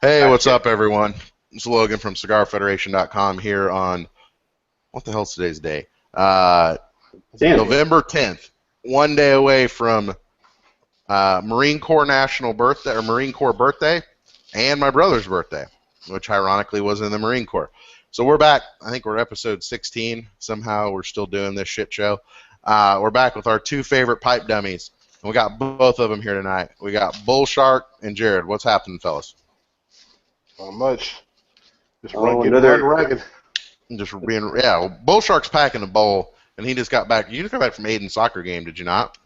Hey, what's up, everyone? It's Logan from CigarFederation.com here on, what the hell's today's day? 10th. November 10th, one day away from Marine Corps National Birthday, or Marine Corps birthday, and my brother's birthday, which ironically was in the Marine Corps. So we're back. I think we're episode 16. Somehow we're still doing this shit show. We're back with our two favorite pipe dummies, and we got both of them here tonight. We got Bull Shark and Jared. What's happening, fellas? Not much. Just getting Another. run ragged. Just being, yeah. Well, Bull Shark's packing a bowl, and he just got back. You just got back from Aiden's soccer game, did you not?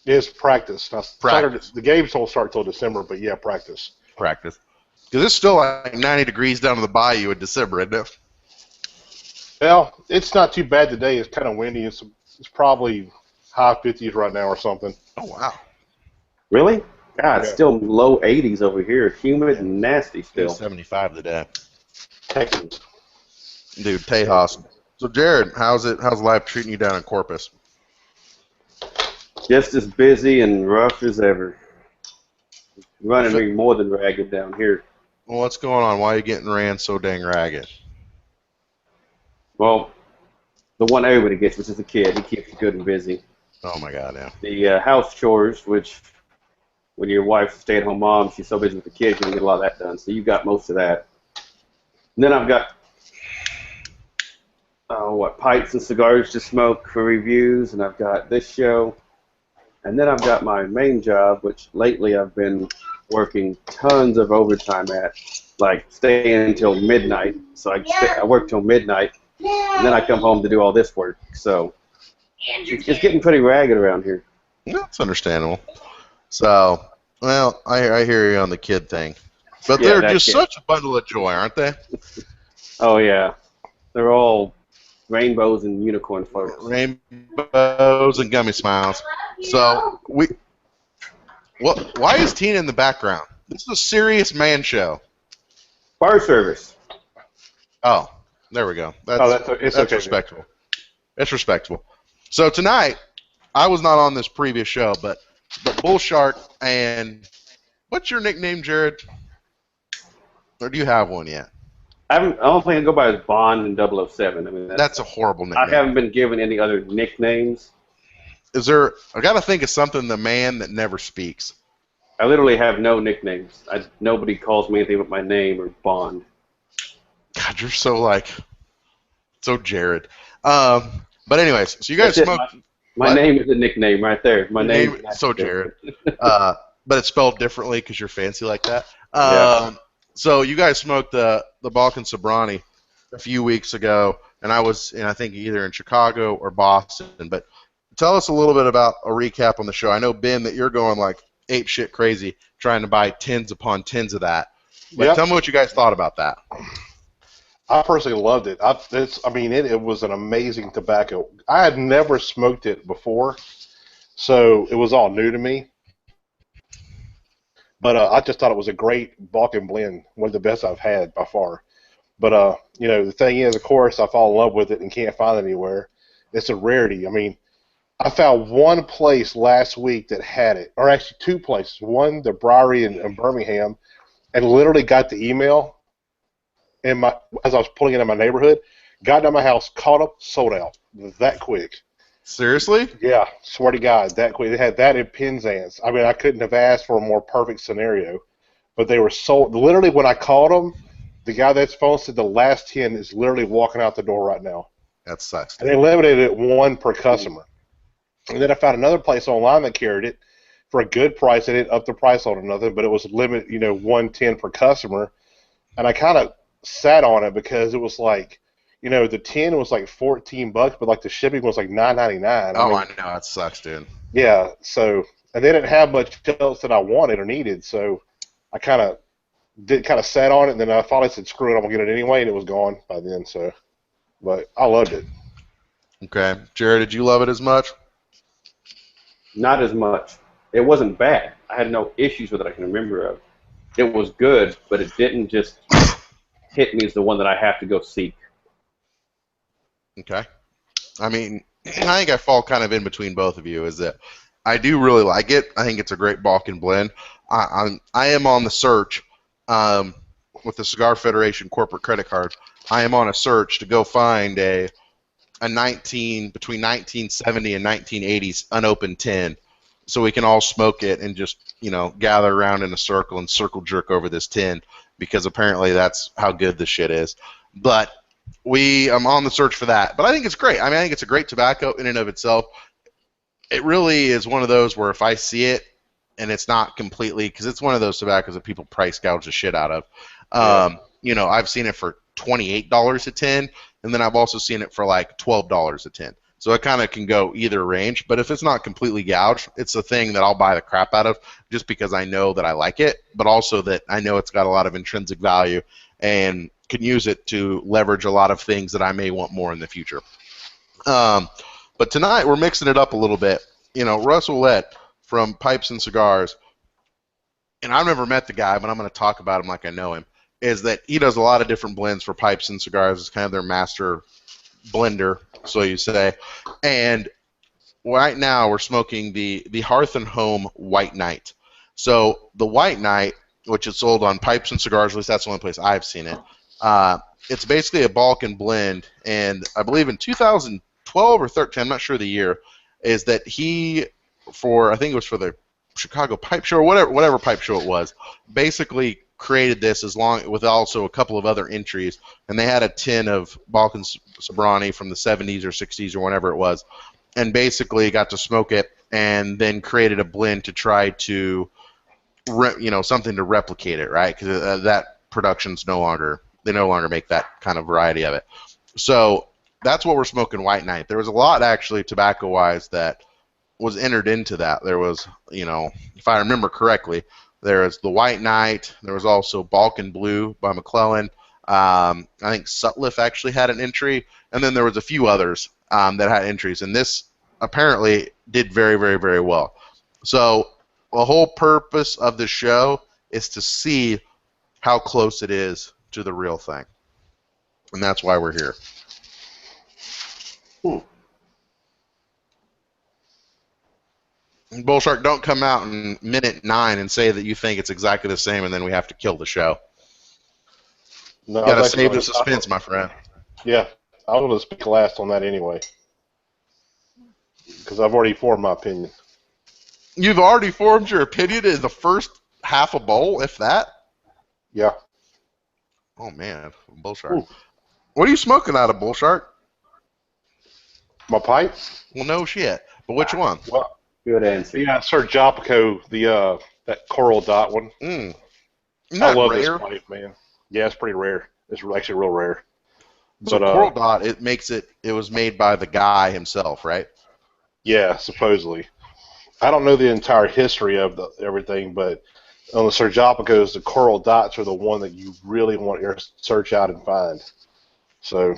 It's practice. Now, Practice. The games don't start till December, but yeah, practice. Practice. Because it's still like 90 degrees down to the bayou in December, isn't it? Well, it's not too bad today. It's kind of windy. It's probably high 50s right now or something. Oh, wow. Really? God, it's Yeah. still low 80s over here. Humid and nasty It's still. 75 today. Texans. Dude, Tejas. So, Jared, how's life treating you down in Corpus? Just as busy and rough as ever. Running me more than ragged down here. Well, what's going on? Why are you getting ran so dang ragged? Well, the one everybody gets, which is the kid, he keeps you good and busy. Oh, my God, yeah. The house chores, which when your wife's a stay-at-home mom, she's so busy with the kids, you don't get a lot of that done. So you got most of that. And then I've got pipes and cigars to smoke for reviews, and I've got this show. And then I've got my main job, which lately I've been working tons of overtime at, like staying until midnight. So I work till midnight, and then I come home to do all this work. So it's getting pretty ragged around here. That's understandable. So, well, I hear you on the kid thing. But Yeah, they're that just kid. such a bundle of joy, aren't they? Oh, yeah. They're all rainbows and unicorn folks. Rainbows and gummy smiles. So why is Tina in the background? This is a serious man show. Bar service. Oh, there we go. That's okay. respectable. It's respectable. So tonight, I was not on this previous show, but Bull Shark and what's your nickname, Jared? Or do you have one yet? I don't think I go by as Bond in 007. I mean, That's a horrible nickname. I haven't been given any other nicknames. I got to think of something. The man that never speaks. I literally have no nicknames. Nobody calls me anything but my name or Bond. God, you're so Jared. But anyways, so you guys That's it. smoke. My What? name is a nickname right there. My name. So Jared. But it's spelled differently because you're fancy like that. Yeah. So you guys smoked the Balkan Sobrani a few weeks ago, and I was I think either in Chicago or Boston. But tell us a little bit about a recap on the show. I know, Ben, that you're going like ape shit crazy trying to buy tens upon tens of that. But Yep. tell me what you guys thought about that. I personally loved it. It was an amazing tobacco. I had never smoked it before, so it was all new to me. But I just thought it was a great Balkan blend, one of the best I've had by far. But the thing is, of course, I fall in love with it and can't find it anywhere. It's a rarity. I mean, I found one place last week that had it, or actually two places. One, the Briary in Birmingham, and literally got the email as I was pulling it in my neighborhood, got to my house, caught up, sold out that quick. Seriously? Yeah, swear to God, that quick. They had that in Penzance. I mean, I couldn't have asked for a more perfect scenario. But they were sold. Literally, when I called them, the guy that's phone said the last 10 is literally walking out the door right now. That sucks. And they limited it one per customer. And then I found another place online that carried it for a good price. They didn't up the price on another, but it was limited, 110 per customer. And I kind of sat on it because it was like, the 10 was like $14, but like the shipping was like $9.99. Oh, I know. That sucks, dude. Yeah, so, and they didn't have much else that I wanted or needed, so I kind of sat on it, and then I finally said, screw it, I'm going to get it anyway, and it was gone by then, so, but I loved it. Okay. Jared, did you love it as much? Not as much. It wasn't bad. I had no issues with it I can remember of. It was good, but it didn't just hit me as the one that I have to go seek. Okay. I mean, I think I fall kind of in between both of you, is that I do really like it. I think it's a great Balkan blend. I am on the search with the Cigar Federation corporate credit card, I am on a search to go find a between 1970 and 1980s unopened tin, so we can all smoke it and just gather around in a circle and circle jerk over this tin, because apparently that's how good this shit is. But I'm on the search for that. But I think it's great. I think it's a great tobacco in and of itself. It really is one of those where if I see it and it's not completely, because it's one of those tobaccos that people price gouge the shit out of. I've seen it for $28 a tin, and then I've also seen it for like $12 a tin. So it kind of can go either range. But if it's not completely gouged, it's a thing that I'll buy the crap out of, just because I know that I like it, but also that I know it's got a lot of intrinsic value and can use it to leverage a lot of things that I may want more in the future. But tonight we're mixing it up a little bit. Russell Lett from Pipes and Cigars, and I've never met the guy, but I'm going to talk about him like I know him, is that he does a lot of different blends for Pipes and Cigars. It's kind of their master blender, so you say. And right now we're smoking the Hearth and Home White Knight. So the White Knight, which is sold on Pipes and Cigars, at least that's the only place I've seen it, it's basically a Balkan blend, and I believe in 2012 or 13, I'm not sure the year, is that I think it was for the Chicago Pipe Show or whatever pipe show it was, basically created this with also a couple of other entries, and they had a tin of Balkan Sobrani from the 70s or 60s or whenever it was, and basically got to smoke it and then created a blend to try to something to replicate it, right? Because that production's no longer make that kind of variety of it. So that's what we're smoking White Knight. There was a lot, actually, tobacco-wise, that was entered into that. There was, if I remember correctly, there was the White Knight. There was also Balkan Blue by McClellan. I think Sutliff actually had an entry. And then there was a few others that had entries. And this apparently did very, very, very well. So the whole purpose of the show is to see how close it is to the real thing. And that's why we're here. Bull Shark, don't come out in minute 9 and say that you think it's exactly the same, and then we have to kill the show. No, You gotta save the suspense, my friend. Yeah, I'm going to speak last on that anyway, because I've already formed my opinion. You've already formed your opinion in the first half a bowl, if that? Yeah. Oh, man. Bull Shark. Ooh. What are you smoking out of, Bull Shark? My pipe? Well, no shit. But which one? Well, good answer. Yeah, Sir Jopico, that coral dot one. I love rare? This pipe, man. Yeah, it's pretty rare. It's actually real rare. So coral dot, it was made by the guy himself, right? Yeah, supposedly. I don't know the entire history of everything, but on the Sir Jopicos, the coral dots are the one that you really want to search out and find. So,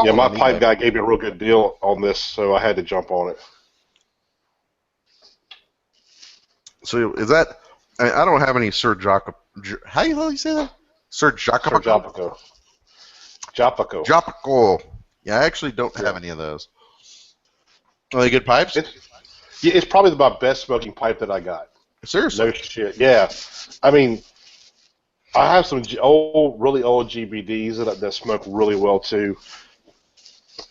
yeah, my pipe guy gave me a real good deal on this, so I had to jump on it. So is that? I don't have any Sir Jopico. How do you say that? Sir Jopico. Sir Jopico. Jopico. Jopico. Yeah, I actually don't have any of those. Are they good pipes? It's probably my best smoking pipe that I got. Seriously? No shit. Yeah. I mean, I have some really old GBDs that smoke really well too.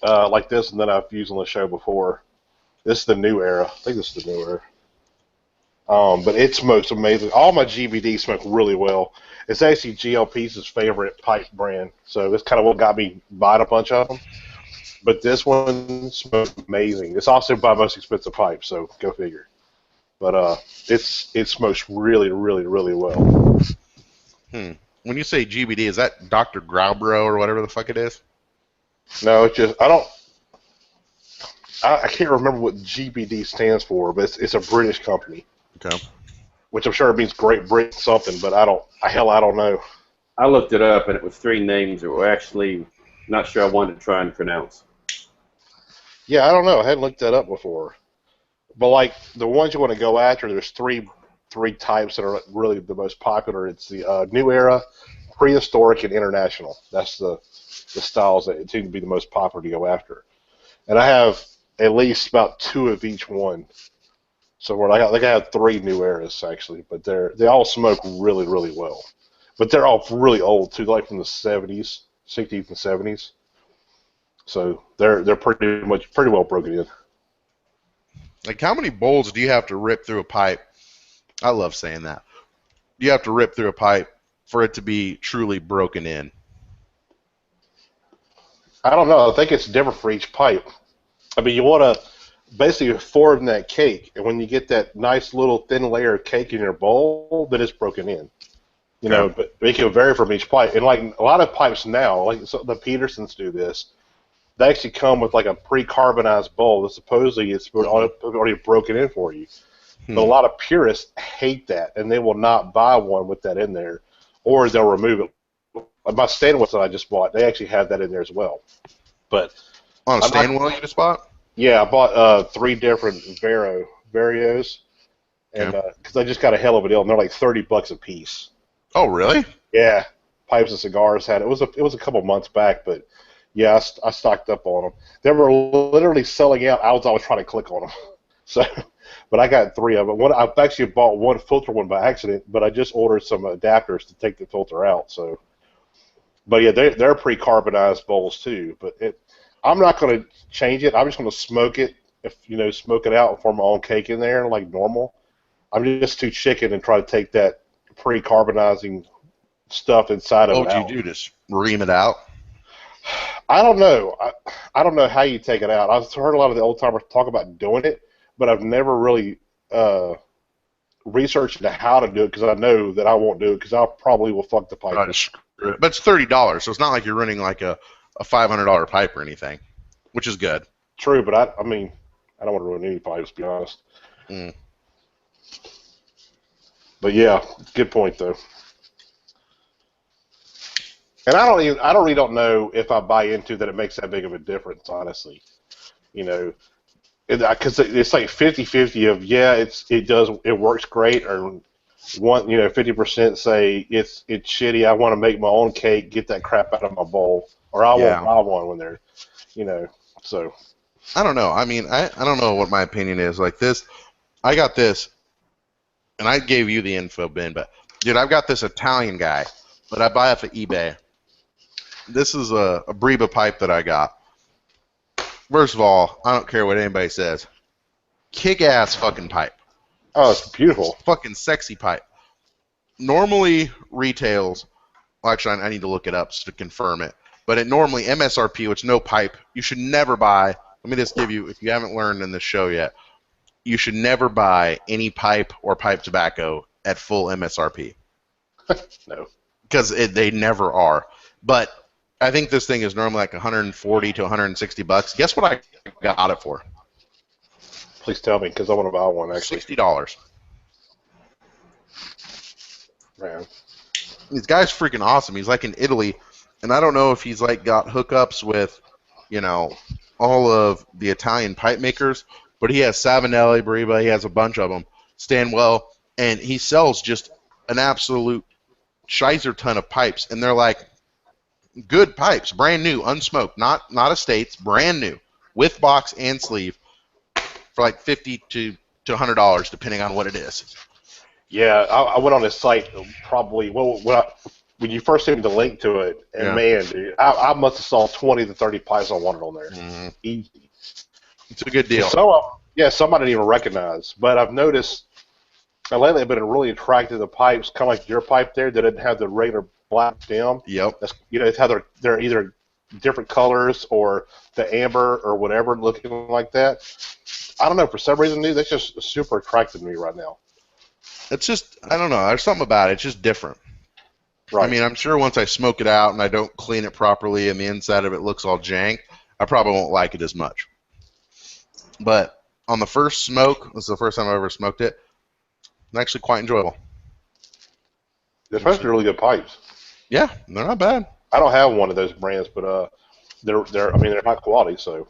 Like this, and that I've used on the show before. This is the new era. I think this is the new era. But it smokes amazing. All my GBDs smoke really well. It's actually GLP's favorite pipe brand, so that's kind of what got me buying a bunch of them. But this one smokes amazing. It's also my most expensive pipe, so go figure. But it smokes really, really, really well. When you say GBD, is that Dr. Graubro or whatever the fuck it is? No, it's just I can't remember what GBD stands for, but it's a British company. Okay. Which I'm sure it means Great Britain something, but I don't know. I looked it up, and it was 3 names that were actually not sure I wanted to try and pronounce. Yeah, I don't know. I hadn't looked that up before. But like the ones you want to go after, there's three types that are really the most popular. It's the New Era, Prehistoric, and International. That's the styles that seem to be the most popular to go after. And I have at least about 2 of each one. So we're like I have 3 new eras actually, but they all smoke really really well. But they're all really old too, like from the 70s, 60s and 70s. So they're pretty well broken in. Like, how many bowls do you have to rip through a pipe? I love saying that. You have to rip through a pipe for it to be truly broken in. I don't know. I think it's different for each pipe. I mean, you want to basically form that cake, and when you get that nice little thin layer of cake in your bowl, then it's broken in. You know, but it can vary from each pipe. And like a lot of pipes now, like so the Petersons do this, they actually come with like a pre-carbonized bowl that supposedly it's already broken in for you. But a lot of purists hate that, and they will not buy one with that in there, or they'll remove it. Like my Stanwell that I just bought, they actually have that in there as well. But on a Stanwell you just bought? Yeah, I bought 3 different Varios, and because I just got a hell of a deal, and they're like $30 a piece. Oh, really? Yeah, Pipes and Cigars had it. It was a couple months back, but yeah, I stocked up on them. They were literally selling out. I was always trying to click on them, so. But I got 3 of them. I've actually bought one filter one by accident, but I just ordered some adapters to take the filter out. So, but yeah, they're pre-carbonized bowls too. But I'm not going to change it. I'm just going to smoke it. Smoke it out and form my own cake in there like normal. I'm just too chicken and try to take that pre-carbonizing stuff inside of it. What would you do? Just ream it out? I don't know. I don't know how you take it out. I've heard a lot of the old timers talk about doing it, but I've never really researched into how to do it because I know that I won't do it because I probably will fuck the pipe. But it's $30, so it's not like you're running like a $500 pipe or anything, which is good. True, but I mean, I don't want to ruin any pipes, to be honest. Mm. But yeah, good point though. And I really don't know if I buy into that it makes that big of a difference, honestly. Because it's like 50-50 of it works great, or 50% say it's shitty. I want to make my own cake, get that crap out of my bowl, or I won't buy one when they're, so. I don't know. I mean, I don't know what my opinion is. Like this, I got this, and I gave you the info, Ben, but dude, I've got this Italian guy, but I buy it off of eBay. This is a Breba pipe that I got. First of all, I don't care what anybody says. Kick-ass fucking pipe. Oh, it's beautiful. Fucking sexy pipe. Normally retails, well, actually I need to look it up to confirm it, but it normally MSRP, which no pipe, you should never buy. Let me just give you, if you haven't learned in this show yet, you should never buy any pipe or pipe tobacco at full MSRP. No. Because they never are. But I think this thing is normally like $140 to $160. Guess what I got it for? Please tell me, because I want to buy one, actually. $60. Man. This guy's freaking awesome. He's like in Italy, and I don't know if he's like got hookups with, all of the Italian pipe makers, but he has Savinelli, Breva, he has a bunch of them, Stanwell, and he sells just an absolute shizer ton of pipes, and they're like good pipes, brand new, unsmoked, not estates, brand new, with box and sleeve, for like $50 to $100, depending on what it is. Yeah, I went on his site probably when you first sent me the link to it, and man, dude, I must have saw 20 to 30 pipes I wanted on there. Mm-hmm. Easy. It's a good deal. So some I didn't even recognize, but I've noticed lately I've been really attracted to pipes, kind of like your pipe there, that didn't have the regular black stem. Yep. That's, it's how they're either different colors or the amber or whatever looking like that. I don't know, for some reason, dude, that's just super attractive to me right now. It's just, I don't know, there's something about it. It's just different. Right. I mean, I'm sure once I smoke it out and I don't clean it properly and the inside of it looks all jank, I probably won't like it as much. But on the first smoke, this is the first time I ever smoked it, it's actually quite enjoyable. They're supposed to be really good pipes. Yeah, they're not bad. I don't have one of those brands, but they're high quality, so.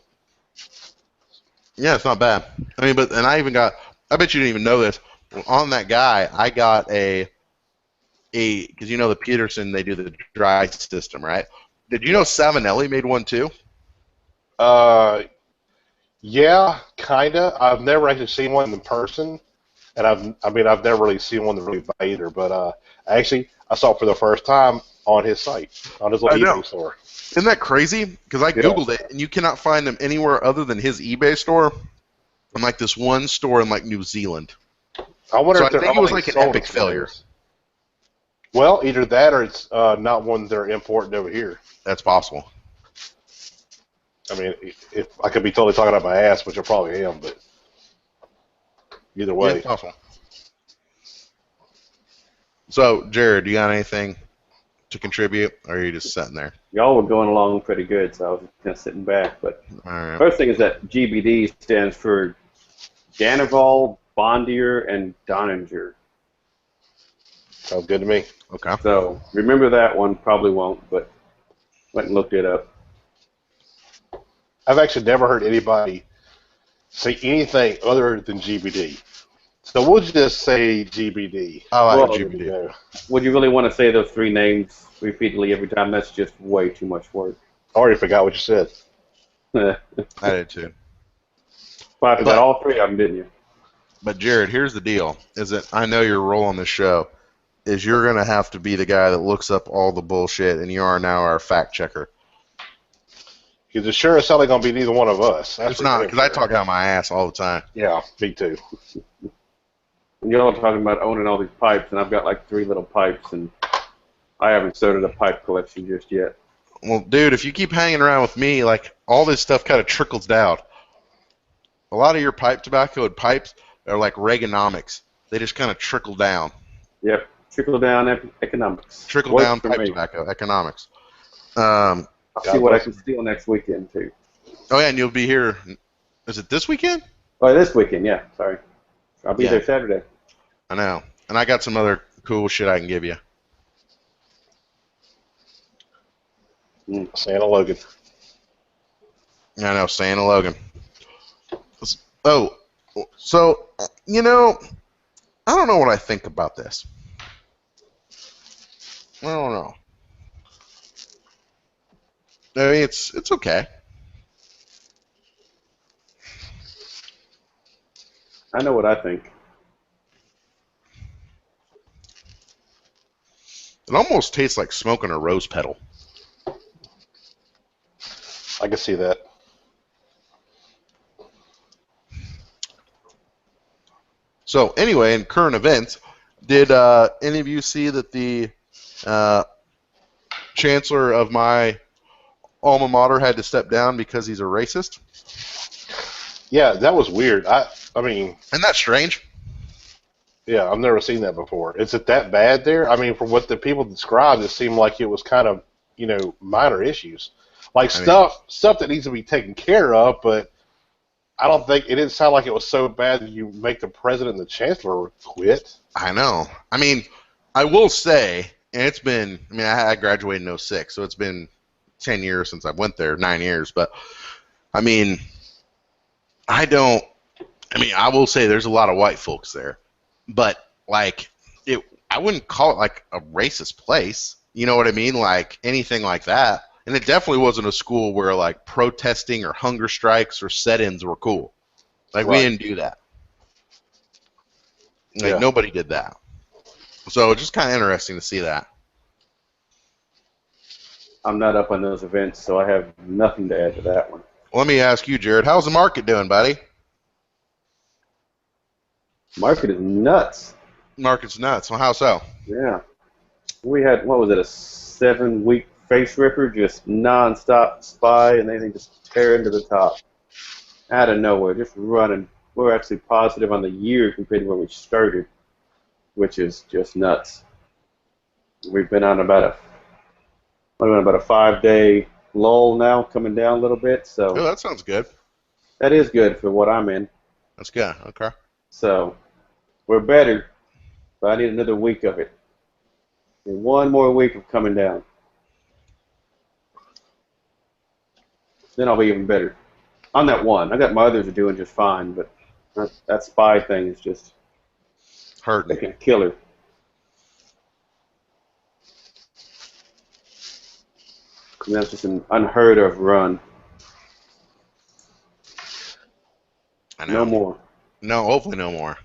Yeah, it's not bad. I mean, and I bet you didn't even know this. On that guy, I got because the Peterson, they do the dry system, right? Did you know Savinelli made one too? Yeah, kinda. I've never actually seen one in person, and I've never really seen one that really buy either. But actually, I saw it for the first time on his site, on his I little know. eBay store. Isn't that crazy? Because I Yeah. googled it and you cannot find them anywhere other than his eBay store. And like this one store in like New Zealand. I wonder So if I they're think it was only like an sold epic as failure. flames. Well, either that or it's not one they're importing over here. That's possible. I mean, if I could be totally talking out my ass, which I probably am, but either Yeah, it's way. possible. So, Jared, do you got anything to contribute, or are you just sitting there? Y'all were going along pretty good, so I was just kind of sitting back. But All right. first thing is that GBD stands for Ganival, Bondier, and Donninger. Sounds good to me. Okay. So remember that one. Probably won't, but went and looked it up. I've actually never heard anybody say anything other than GBD. So we'll just say GBD. I like Well, There we GBD. go. would you really want to say those three names repeatedly every time? That's just way too much work. I already forgot what you said. Well, I did too. I forgot But, all three of them, didn't you? but Jared, here's the deal: is that I know your role on this show is you're gonna have to be the guy that looks up all the bullshit, and you are now our fact checker. Because it sure as hell ain't going to be neither one of us. That's It's for not damn because I sure. talk out my ass all the time. Yeah, me too. And y'all are talking about owning all these pipes, and I've got like three little pipes, and I haven't started a pipe collection just yet. Well, dude, if you keep hanging around with me, like all this stuff kind of trickles down. A lot of your pipe tobacco and pipes are like Reaganomics. They just kind of trickle down. Yep, trickle down economics. Trickle Works down for pipe me. tobacco economics. I'll see what I can steal next weekend too. Oh yeah, and you'll be here. Is it this weekend? Oh, this weekend, yeah. Sorry, I'll be Yeah. there Saturday. I know. And I got some other cool shit I can give you. Santa Logan. I know, Santa Logan. Oh, so you know, I don't know what I think about this. I don't know. I mean, it's okay. I know what I think. It almost tastes like smoking a rose petal. I can see that. So anyway, in current events, did any of you see that the chancellor of my alma mater had to step down because he's a racist? Yeah, that was weird. I mean, Isn't that strange? yeah, I've never seen that before. Is it that bad there? I mean, from what the people described, it seemed like it was kind of, minor issues. Like stuff that needs to be taken care of, but I don't think it didn't sound like it was so bad that you make the president and the chancellor quit. I know. I mean, I will say, and it's been, I mean, I graduated in '06, so it's been 10 years since I went there, 9 years, but I mean, I will say there's a lot of white folks there, but like, I wouldn't call it like a racist place. You know what I mean? Like anything like that. And it definitely wasn't a school where like protesting or hunger strikes or set-ins were cool. Like we Right. didn't do that. Like Yeah. nobody did that. So it's just kind of interesting to see that. I'm not up on those events, so I have nothing to add to that one. Let me ask you, Jared, how's the market doing, buddy? Market is nuts. Market's nuts. Well, how so? Yeah. We had, what was it, a 7-week face ripper, just non-stop spy, and they just tear into the top. Out of nowhere, just running. We're actually positive on the year compared to where we started, which is just nuts. We've been on about a 5-day lull now, coming down a little bit, Oh, so that sounds good. that is good for what I'm in. That's good. Okay. So we're better, but I need another week of it. And one more week of coming down. Then I'll be even better. On that one, I got my others are doing just fine, but that spy thing is just Hurting. like a killer. And that's just an unheard of run. I know. No more. No, hopefully no more.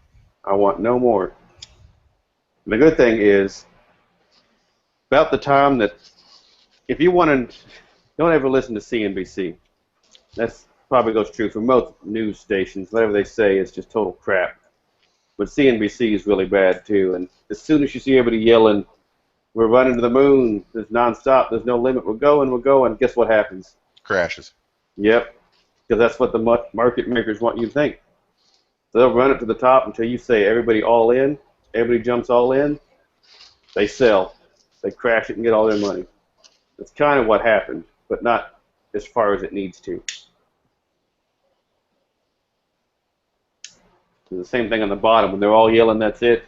I want no more. The good thing is, about the time that, if you want to, don't ever listen to CNBC. That's probably goes true for most news stations. Whatever they say is just total crap. But CNBC is really bad too. And as soon as you see everybody yelling, "We're running to the moon. There's nonstop. There's no limit. We're going. We're going." Guess what happens? Crashes. Yep. Because that's what the market makers want you to think. So they'll run it to the top until you say everybody all in. Everybody jumps all in. They sell. They crash it and get all their money. That's kind of what happened, but not as far as it needs to. The same thing on the bottom. When they're all yelling, "That's it.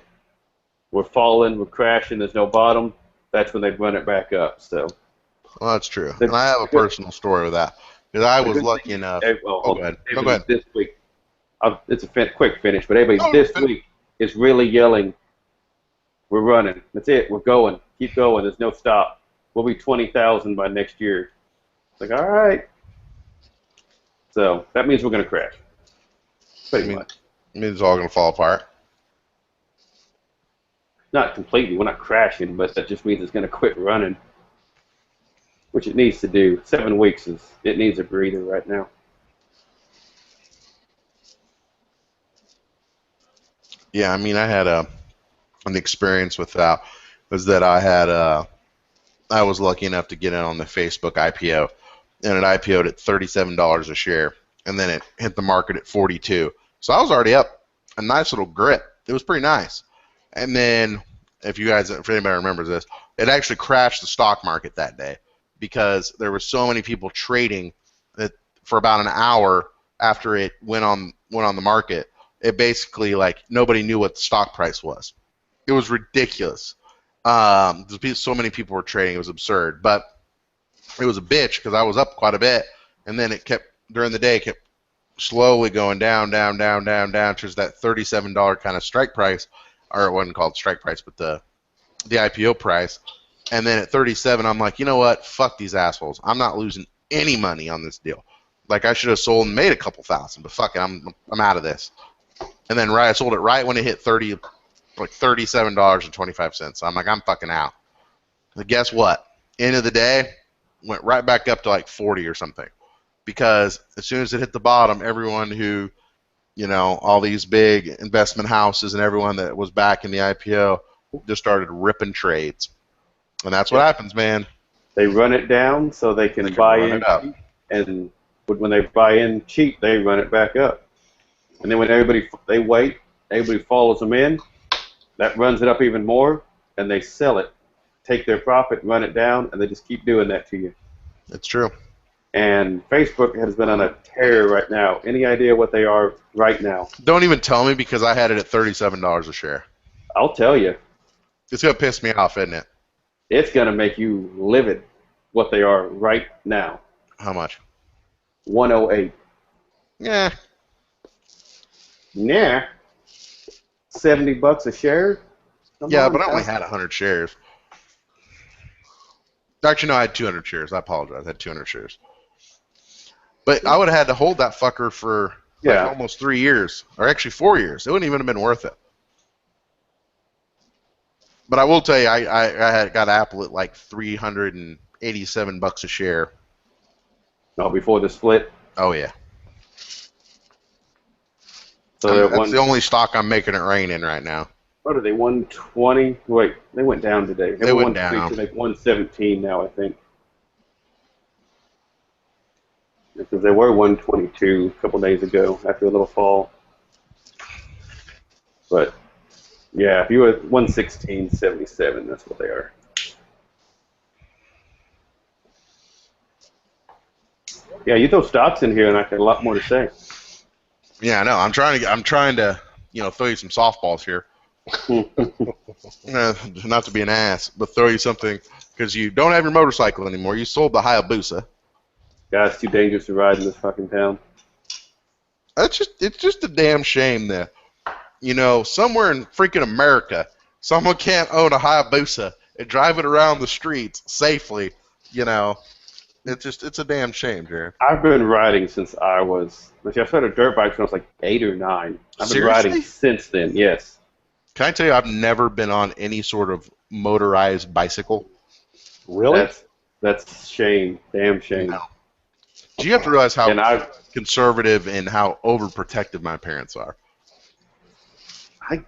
We're falling. We're crashing. There's no bottom." That's when they run it back up. So. Well, that's true. And I have a personal story with that. Because I was lucky enough. Well, go ahead. Go ahead. This week, it's a quick finish, but everybody this week is really yelling, "We're running. That's it. We're going. Keep going. There's no stop. We'll be 20,000 by next year." It's like, all right. So that means we're going to crash. Pretty much. It means it's all going to fall apart. Not completely. We're not crashing, but that just means it's going to quit running, which it needs to do. 7 weeks it needs a breather right now. Yeah, I mean, I had an experience with that. Was that I was lucky enough to get in on the Facebook IPO, and it IPO'd at $37 a share, and then it hit the market at 42. So I was already up a nice little grit. It was pretty nice. And then, if anybody remembers this, it actually crashed the stock market that day because there were so many people trading that for about an hour after it went on the market, it basically nobody knew what the stock price was. It was ridiculous. So many people were trading, it was absurd. But it was a bitch because I was up quite a bit, and then during the day it kept slowly going down towards that $37 kind of strike price, or it wasn't called strike price, but the IPO price. And then at 37, I'm like, you know what? Fuck these assholes. I'm not losing any money on this deal. I should have sold and made a couple thousand, but fuck it, I'm out of this. And then I sold it right when it hit $37.25. I'm like, I'm fucking out. But guess what? End of the day, went right back up to 40 or something. Because as soon as it hit the bottom, everyone who, all these big investment houses and everyone that was back in the IPO just started ripping trades. And that's what happens, man. They run it down so they can buy in cheap, and when they buy in cheap, they run it back up. And then when everybody follows them in, that runs it up even more, and they sell it, take their profit, run it down, and they just keep doing that to you. It's true. And Facebook has been on a tear right now. Any idea what they are right now? Don't even tell me because I had it at $37 a share. I'll tell you. It's going to piss me off, isn't it? It's going to make you livid what they are right now. How much? 108. Yeah. Nah. $70 a share? Yeah, but I only had 100 shares. Actually, no, I had 200 shares. I apologize. I had 200 shares. But I would have had to hold that fucker for almost 3 years, or actually 4 years. It wouldn't even have been worth it. But I will tell you, I had got Apple at $387 a share. Oh, before the split? Oh, yeah. So that's the only stock I'm making it rain in right now. What are they, 120? Wait, they went down today. They went down. To 117 now, I think. Because they were 122 a couple days ago after a little fall. But, yeah, if you were 116.77, that's what they are. Yeah, you throw stocks in here, and I got a lot more to say. Yeah, I know. I'm trying to, throw you some softballs here. Not to be an ass, but throw you something because you don't have your motorcycle anymore. You sold the Hayabusa. Yeah, it's too dangerous to ride in this fucking town. It's just a damn shame that, somewhere in freaking America, someone can't own a Hayabusa and drive it around the streets safely, it's a damn shame, Jared. I've been riding since I was. I started dirt bikes when I was like 8 or 9. I've been riding Seriously? since then. Yes. Can I tell you, I've never been on any sort of motorized bicycle. Really? That's shame. Damn shame. No. Do you have to realize how And I conservative and how overprotective my parents are?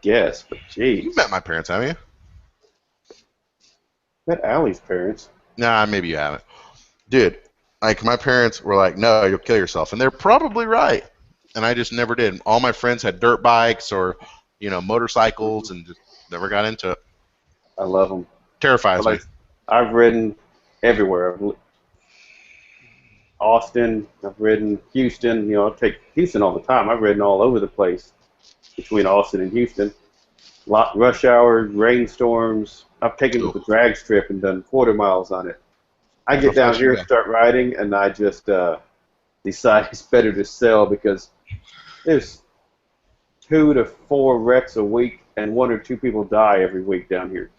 guess, but geez. You've met my parents, haven't you? Met Allie's parents. Nah, maybe you haven't. Dude, like my parents were like, no, you'll kill yourself. And they're probably right. And I just never did. All my friends had dirt bikes or, motorcycles and just never got into it. I love them. Terrifies me. I've ridden everywhere. Austin, I've ridden Houston. I take Houston all the time. I've ridden all over the place between Austin and Houston. Rush hour, rainstorms. I've taken the drag strip and done 40 miles on it. I get down here and start riding, and I just decide it's better to sell because there's 2 to 4 wrecks a week, and 1 or 2 people die every week down here.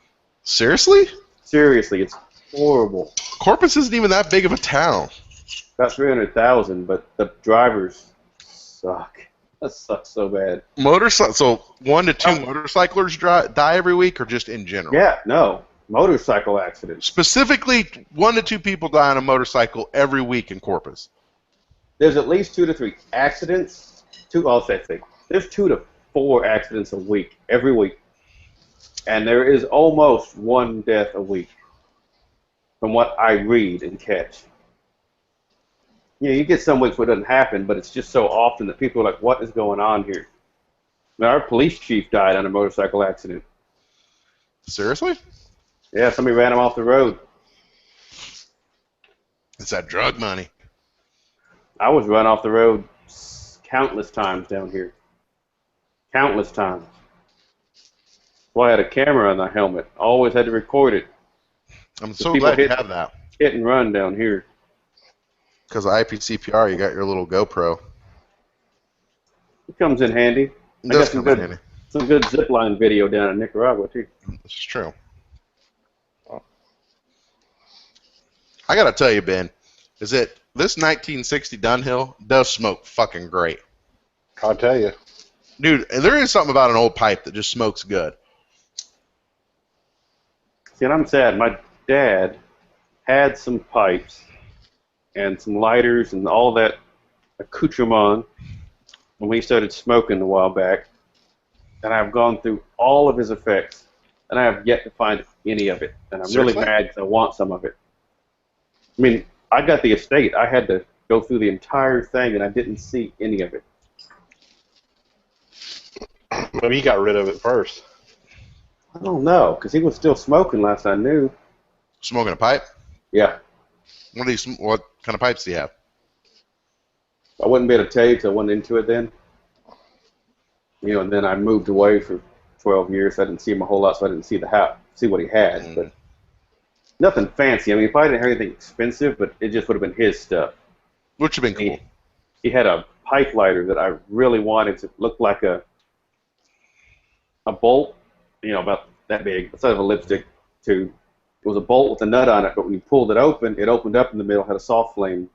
Seriously? Seriously, it's horrible. Corpus isn't even that big of a town. About 300,000, but the drivers suck. That sucks so bad. So 1 to 2 motorcyclers die every week, or just in general? Yeah, no. Motorcycle accidents. Specifically, 1 to 2 people die on a motorcycle every week in Corpus. There's at least 2 to 3 accidents. There's 2 to 4 accidents a week, every week. And there is almost 1 death a week, from what I read and catch. You get some weeks where it doesn't happen, but it's just so often that people are like, what is going on here? Now, our police chief died on a motorcycle accident. Seriously? Yeah, somebody ran him off the road. It's that drug money. I was run off the road countless times down here. Countless times. Well, I had a camera on the helmet. Always had to record it. I'm so glad you have that. Hit and run down here. Because of IPCPR, you got your little GoPro. It comes in handy. I got some good zipline video down in Nicaragua, too. This is true. I got to tell you, Ben, is that this 1960 Dunhill does smoke fucking great. I'll tell you. Dude, there is something about an old pipe that just smokes good. See, and I'm sad. My dad had some pipes and some lighters and all that accoutrement when we started smoking a while back, and I've gone through all of his effects, and I have yet to find any of it, and I'm really mad because I want some of it. I mean, I got the estate. I had to go through the entire thing, and I didn't see any of it. Maybe he got rid of it first. I don't know, because he was still smoking last I knew. Smoking a pipe? Yeah. What kind of pipes do you have? I wouldn't be able to tell you because I wasn't into it then. And then I moved away for 12 years. So I didn't see him a whole lot, so I didn't see what he had. But nothing fancy. I mean, he probably didn't have anything expensive, but it just would have been his stuff. Which would have been cool. He had a pipe lighter that I really wanted to look like a bolt, about that big, the size of a lipstick tube. It was a bolt with a nut on it, but when you pulled it opened up in the middle, had a soft flame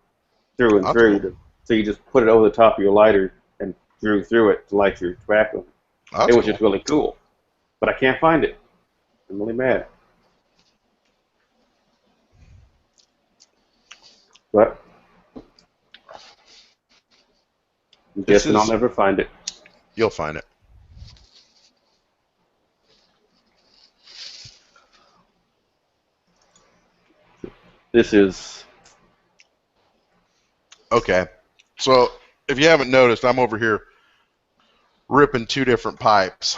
through and through. Cool. So you just put it over the top of your lighter and drew through it to light your tobacco. It was just really cool. But I can't find it. I'm really mad. But I'm guessing I'll never find it. You'll find it. This is... Okay. So, if you haven't noticed, I'm over here ripping 2 different pipes,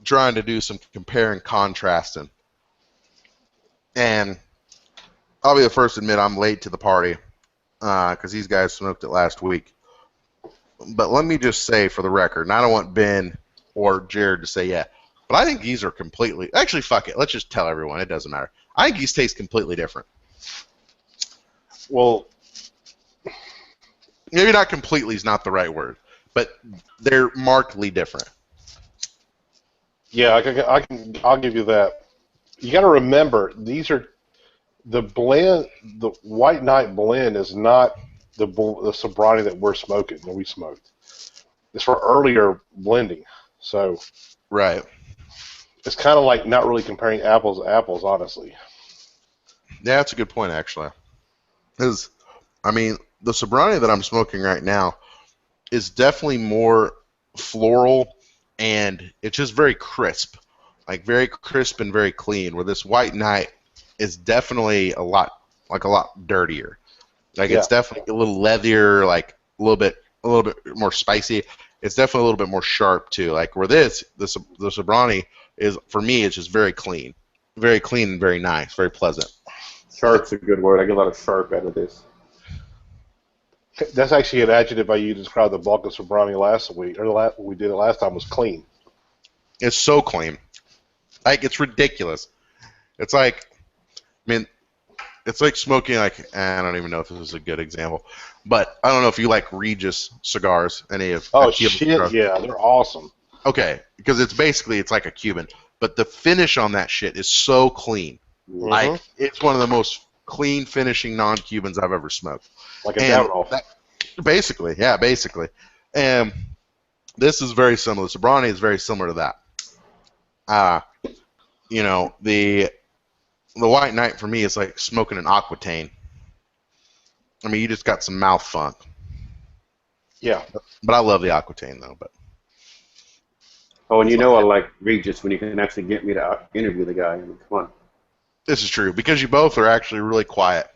trying to do some compare and contrasting. And I'll be the first to admit I'm late to the party because these guys smoked it last week. But let me just say for the record, and I don't want Ben or Jared to say yeah, but I think these are completely... Actually, fuck it. Let's just tell everyone. It doesn't matter. I think these taste completely different. Well, maybe not completely is not the right word, but they're markedly different. Yeah, I'll give you that. You got to remember, these are the blend, the White Knight blend, is not the sobriety that we're smoking, that we smoked. It's for earlier blending, so Right. it's kind of like not really comparing apples to apples, honestly. Yeah, that's a good point, actually. Because, I mean, the Sobrani that I'm smoking right now is definitely more floral, and it's just very crisp. Like, very crisp and very clean, where this White Knight is definitely a lot dirtier. Like, Yeah. it's definitely a little leathier, like, a little bit more spicy. It's definitely a little bit more sharp, too. Like, where the Sobrani is, for me, it's just very clean. Very clean and very nice, very pleasant. Sharp's a good word. I get a lot of sharp out of this. That's actually an adjective I used to describe the bulk of Sobrani last week, or we did it last time, was clean. It's so clean. Like, it's ridiculous. It's like, I mean, it's like smoking, like, I don't even know if this is a good example, but I don't know if you like Regis cigars, any of Oh, Cuban shit, cigars. yeah, they're awesome. Okay, because it's like a Cuban, but the finish on that shit is so clean. Mhm. Like, it's one of the most clean finishing non-Cubans I've ever smoked. Like a And Davidoff. basically. And this is very similar. Sobrani is very similar to that. You know, the White Knight for me is like smoking an Aquitaine. I mean, you just got some mouth funk. Yeah. But I love the Aquitaine, though. But Oh, and you know I like Regis when you can actually get me to interview the guy. I mean, come on. this is true because you both are actually really quiet.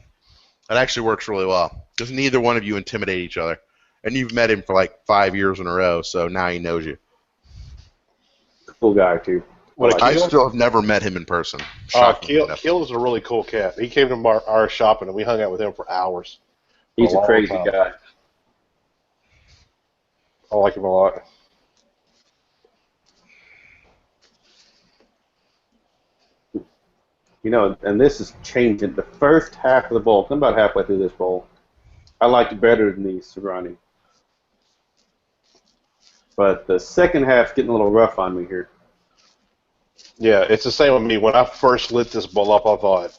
That actually works really well because neither one of you intimidate each other. And you've met him for like 5 years in a row, so now he knows you. Cool guy, too. What, I Akil? still have never met him in person. Shockingly enough. Keel is a really cool cat. He came to our shop and we hung out with him for hours. He's a long crazy time. guy. I like him a lot. You know, and this is changing. The first half of the bowl, I'm about halfway through this bowl, I liked better than the Sobrani. But the second half's getting a little rough on me here. Yeah, it's the same with me. When I first lit this bowl up, I thought,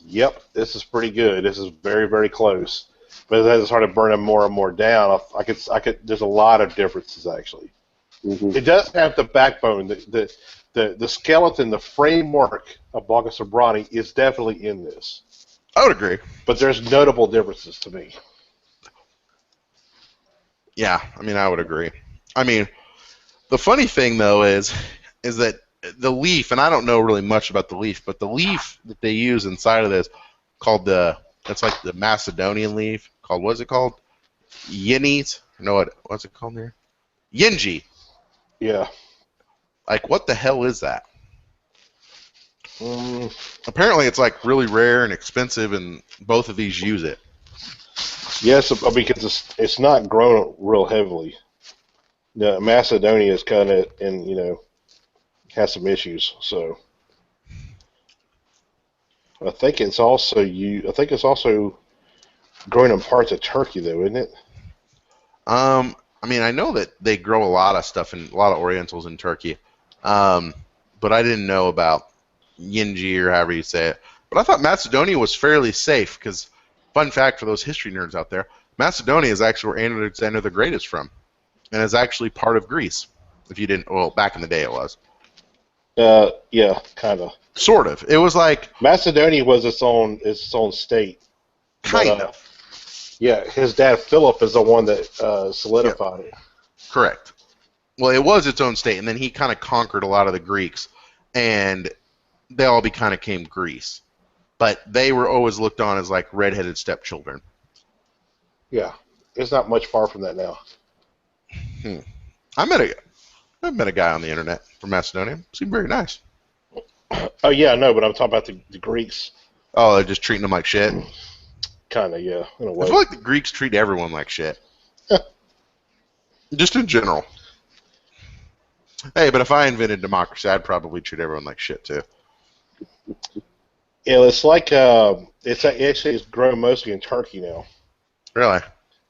yep, this is pretty good. This is very, very close. But as I started burning more and more down, I could. There's a lot of differences, actually. Mm-hmm. It does have the backbone, the skeleton, the framework of Blanca Sobrani is definitely in this. I would agree. But there's notable differences to me. Yeah, I mean, I would agree. I mean, the funny thing, though, is that the leaf, and I don't know really much about the leaf, but the leaf that they use inside of this called that's like the Macedonian leaf, called, what's it called? Yenis? No, what's it called here? Yinji. Yeah. Like, what the hell is that? Apparently, it's like really rare and expensive, and both of these use it. Yes, because it's not grown real heavily. The Macedonia is kind of has some issues. So I think it's also growing in parts of Turkey, though, isn't it? I mean, I know that they grow a lot of stuff in a lot of Orientals in Turkey, but I didn't know about Yinji or however you say it. But I thought Macedonia was fairly safe because, fun fact for those history nerds out there, Macedonia is actually where Alexander the Great is from, and is actually part of Greece. If you didn't, well, back in the day it was. Yeah, kind of. Sort of. It was like Macedonia was its own state. kind of. Yeah, his dad Philip is the one that solidified it. Correct. Well, it was its own state, and then he kind of conquered a lot of the Greeks, and they all became Greece. But they were always looked on as like redheaded stepchildren. Yeah, it's not much far from that now. I met a guy on the internet from Macedonia. Seemed very nice. Oh yeah, no, but I'm talking about the Greeks. Oh, they're just treating them like shit. Kind of, yeah, in a I way. feel like the Greeks treat everyone like shit. Just in general. Hey, but if I invented democracy, I'd probably treat everyone like shit too. Yeah, it's like it's grown mostly in Turkey now. Really?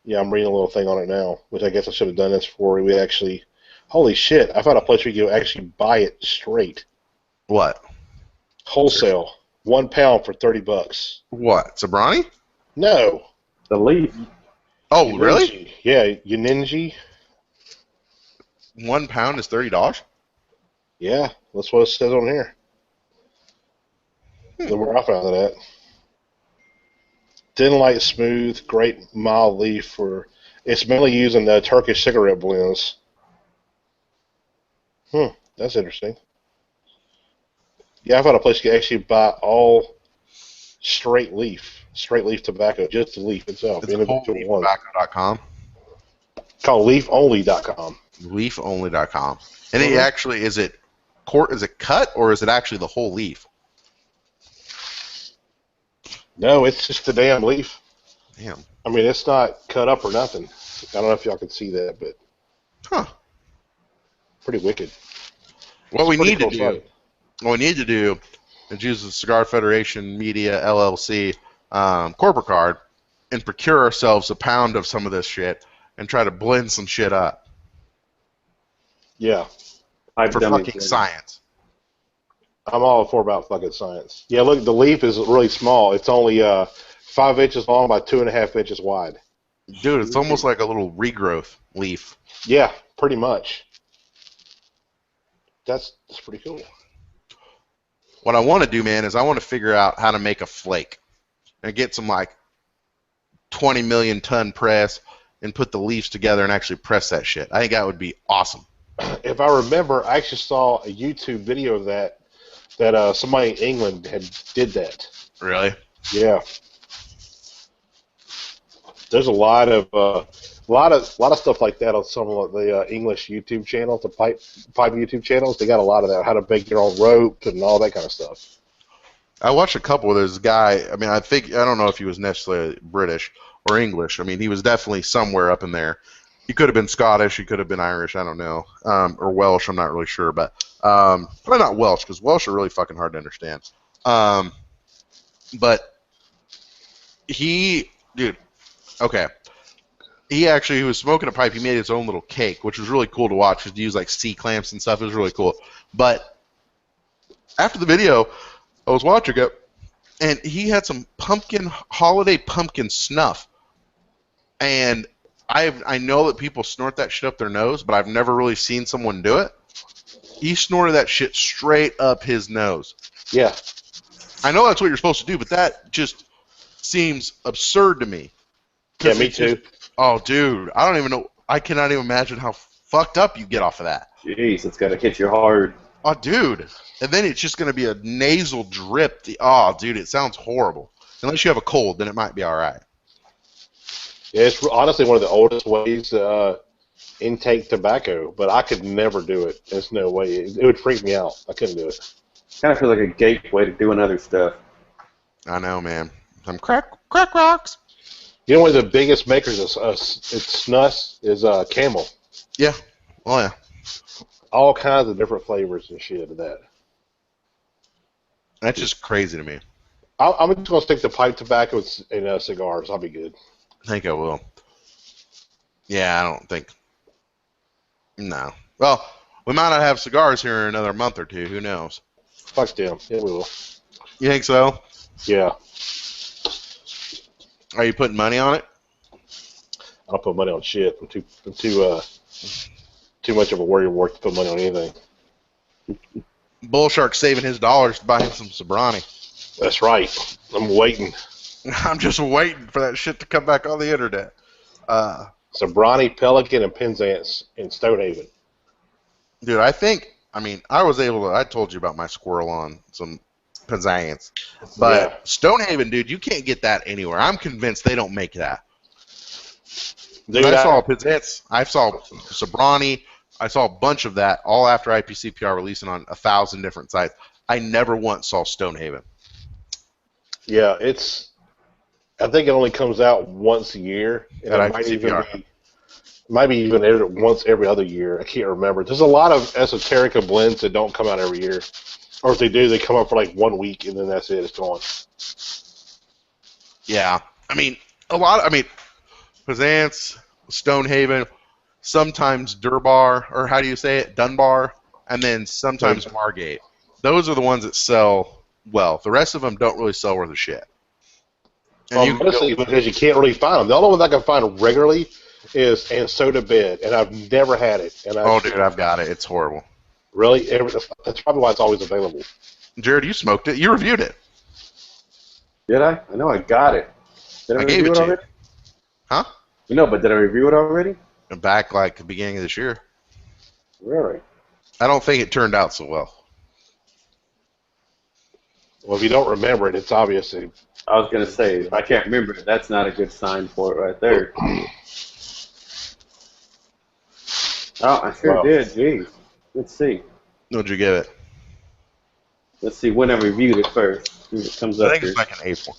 Yeah, I'm reading a little thing on it now, which I guess I should have done this before we actually. Holy shit! I found a place where you can actually buy it straight, What? wholesale. 1 pound for $30. What? Sobrani? No. The leaf. Oh, really? Yuninji. Yeah, Yuninji. 1 pound is $30? Yeah, that's what it says on here. That's where I found it at. Thin, light, smooth, great mild leaf for. It's mainly used in the Turkish cigarette blends. That's interesting. Yeah, I found a place you can actually buy all straight leaf tobacco, just the leaf itself, It's individual ones. wholeleaftobacco.com. Called leafonly.com. Leafonly.com. And it actually, is it cut or is it actually the whole leaf? No, it's just the damn leaf. Damn. I mean, it's not cut up or nothing. I don't know if y'all can see that, but pretty wicked. What we need cool to do, site. what we need to do, is use the Cigar Federation Media LLC corporate card and procure ourselves a pound of some of this shit and try to blend some shit up Yeah, for fucking science. I'm all for about fucking science. Yeah, look, the leaf is really small. It's only 5 inches long by 2.5 inches wide. Dude, it's almost like a little regrowth leaf. Yeah, pretty much. That's pretty cool. What I want to do, man, is I want to figure out how to make a flake and get some like 20 million ton press and put the leaves together and actually press that shit. I think that would be awesome. If I remember, I actually saw a YouTube video of that somebody in England did that. Really? Yeah. There's a lot of stuff like that on some of the English YouTube channels, the pipe YouTube channels. They got a lot of that, how to bake your own rope and all that kind of stuff. I watched a couple of those guy. I mean, I don't know if he was necessarily British or English. I mean, he was definitely somewhere up in there. He could have been Scottish. He could have been Irish. I don't know, or Welsh. I'm not really sure, but probably not Welsh because Welsh are really fucking hard to understand. But dude, okay. He was smoking a pipe. He made his own little cake, which was really cool to watch. He used like C-clamps and stuff. It was really cool. But after the video, I was watching it, and he had some holiday pumpkin snuff. And I know that people snort that shit up their nose, but I've never really seen someone do it. He snorted that shit straight up his nose. Yeah. I know that's what you're supposed to do, but that just seems absurd to me. Yeah, me too. Oh, dude, I don't even know. I cannot even imagine how fucked up you get off of that. Jeez, it's got to hit you hard. Oh, dude. And then it's just going to be a nasal drip. Oh, dude, it sounds horrible. Unless you have a cold, then it might be all right. Yeah, it's honestly one of the oldest ways to intake tobacco, but I could never do it. There's no way. It would freak me out. I couldn't do it. Kind of feels like a gateway to doing other stuff. I know, man. Some crack rocks. You know, one of the biggest makers of snus is Camel. Yeah. Oh, yeah. All kinds of different flavors and shit of that. That's just crazy to me. I'm just going to stick to pipe tobacco and cigars. I'll be good. I think I will. Yeah, I don't think. No. Well, we might not have cigars here in another month or two. Who knows? Fuck them. Yeah, we will. You think so? Yeah. Are you putting money on it? I don't put money on shit. I'm too much of a warrior work to put money on anything. Bull Shark's saving his dollars to buy him some Sobrani. That's right. I'm waiting. I'm just waiting for that shit to come back on the internet. Sobrani, Pelican, and Penzance in Stonehaven. Dude, I told you about my squirrel on some Penzance. But yeah. Stonehaven, dude, you can't get that anywhere. I'm convinced they don't make that. Dude, I saw Penzance, I saw Sobrani, I saw a bunch of that all after IPCPR releasing on 1,000 different sites. I never once saw Stonehaven. Yeah, I think it only comes out once a year. And it might be even once every other year. I can't remember. There's a lot of esoterica blends that don't come out every year. Or if they do, they come out for like 1 week and then that's it. It's gone. Yeah. Penzance, Stonehaven, sometimes Durbar, or how do you say it? Dunbar, and then sometimes Margate. Those are the ones that sell well. The rest of them don't really sell worth a shit. And Well, you can mostly go, because you can't really find them. The only one I can find regularly is And Soda Bed, and I've never had it. And oh, dude, I've got it. It's horrible. really, that's probably why it's always available. Jared, you smoked it. You reviewed it. Did I? I know I got it. Did I I gave review it it to you. already? Huh? No, but did I review it already? Back like the beginning of this year. Really? I don't think it turned out so well. Well, if you don't remember it, it's obvious. I was going to say, if I can't remember it, that's not a good sign for it right there. Oh, I sure Wow. did. Jeez. Let's see. What'd you give it? Let's see when I reviewed it first. See if it comes I up think here. it's like an April.